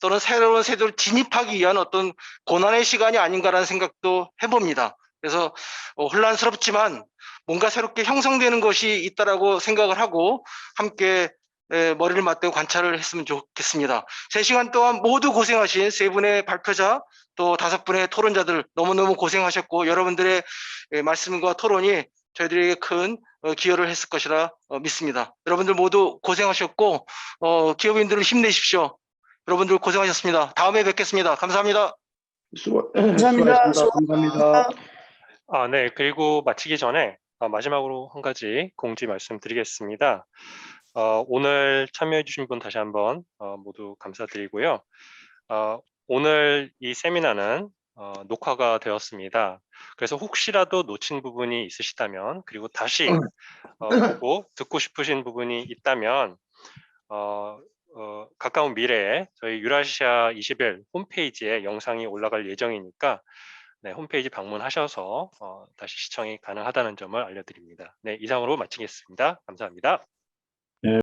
또는 새로운 세대를 진입하기 위한 어떤 고난의 시간이 아닌가라는 생각도 해봅니다. 그래서 혼란스럽지만 뭔가 새롭게 형성되는 것이 있다라고 생각을 하고 함께 머리를 맞대고 관찰을 했으면 좋겠습니다. 3시간 동안 모두 고생하신 3분의 발표자 또 5분의 토론자들 너무너무 고생하셨고 여러분들의 말씀과 토론이 저희들에게 큰 기여를 했을 것이라 믿습니다. 여러분들 모두 고생하셨고 기업인들은 힘내십시오. 여러분들 고생하셨습니다. 다음에 뵙겠습니다. 감사합니다. 감사합니다. 수고하셨습니다. 감사합니다. 네. 그리고 마치기 전에 마지막으로 한 가지 공지 말씀드리겠습니다. 오늘 참여해 주신 분 다시 한번 모두 감사드리고요. 오늘 이 세미나는 녹화가 되었습니다. 그래서 혹시라도 놓친 부분이 있으시다면 그리고 다시 보고 듣고 싶으신 부분이 있다면 가까운 미래에 저희 유라시아 21 홈페이지에 영상이 올라갈 예정이니까 네, 홈페이지 방문하셔서 다시 시청이 가능하다는 점을 알려드립니다. 네, 이상으로 마치겠습니다. 감사합니다.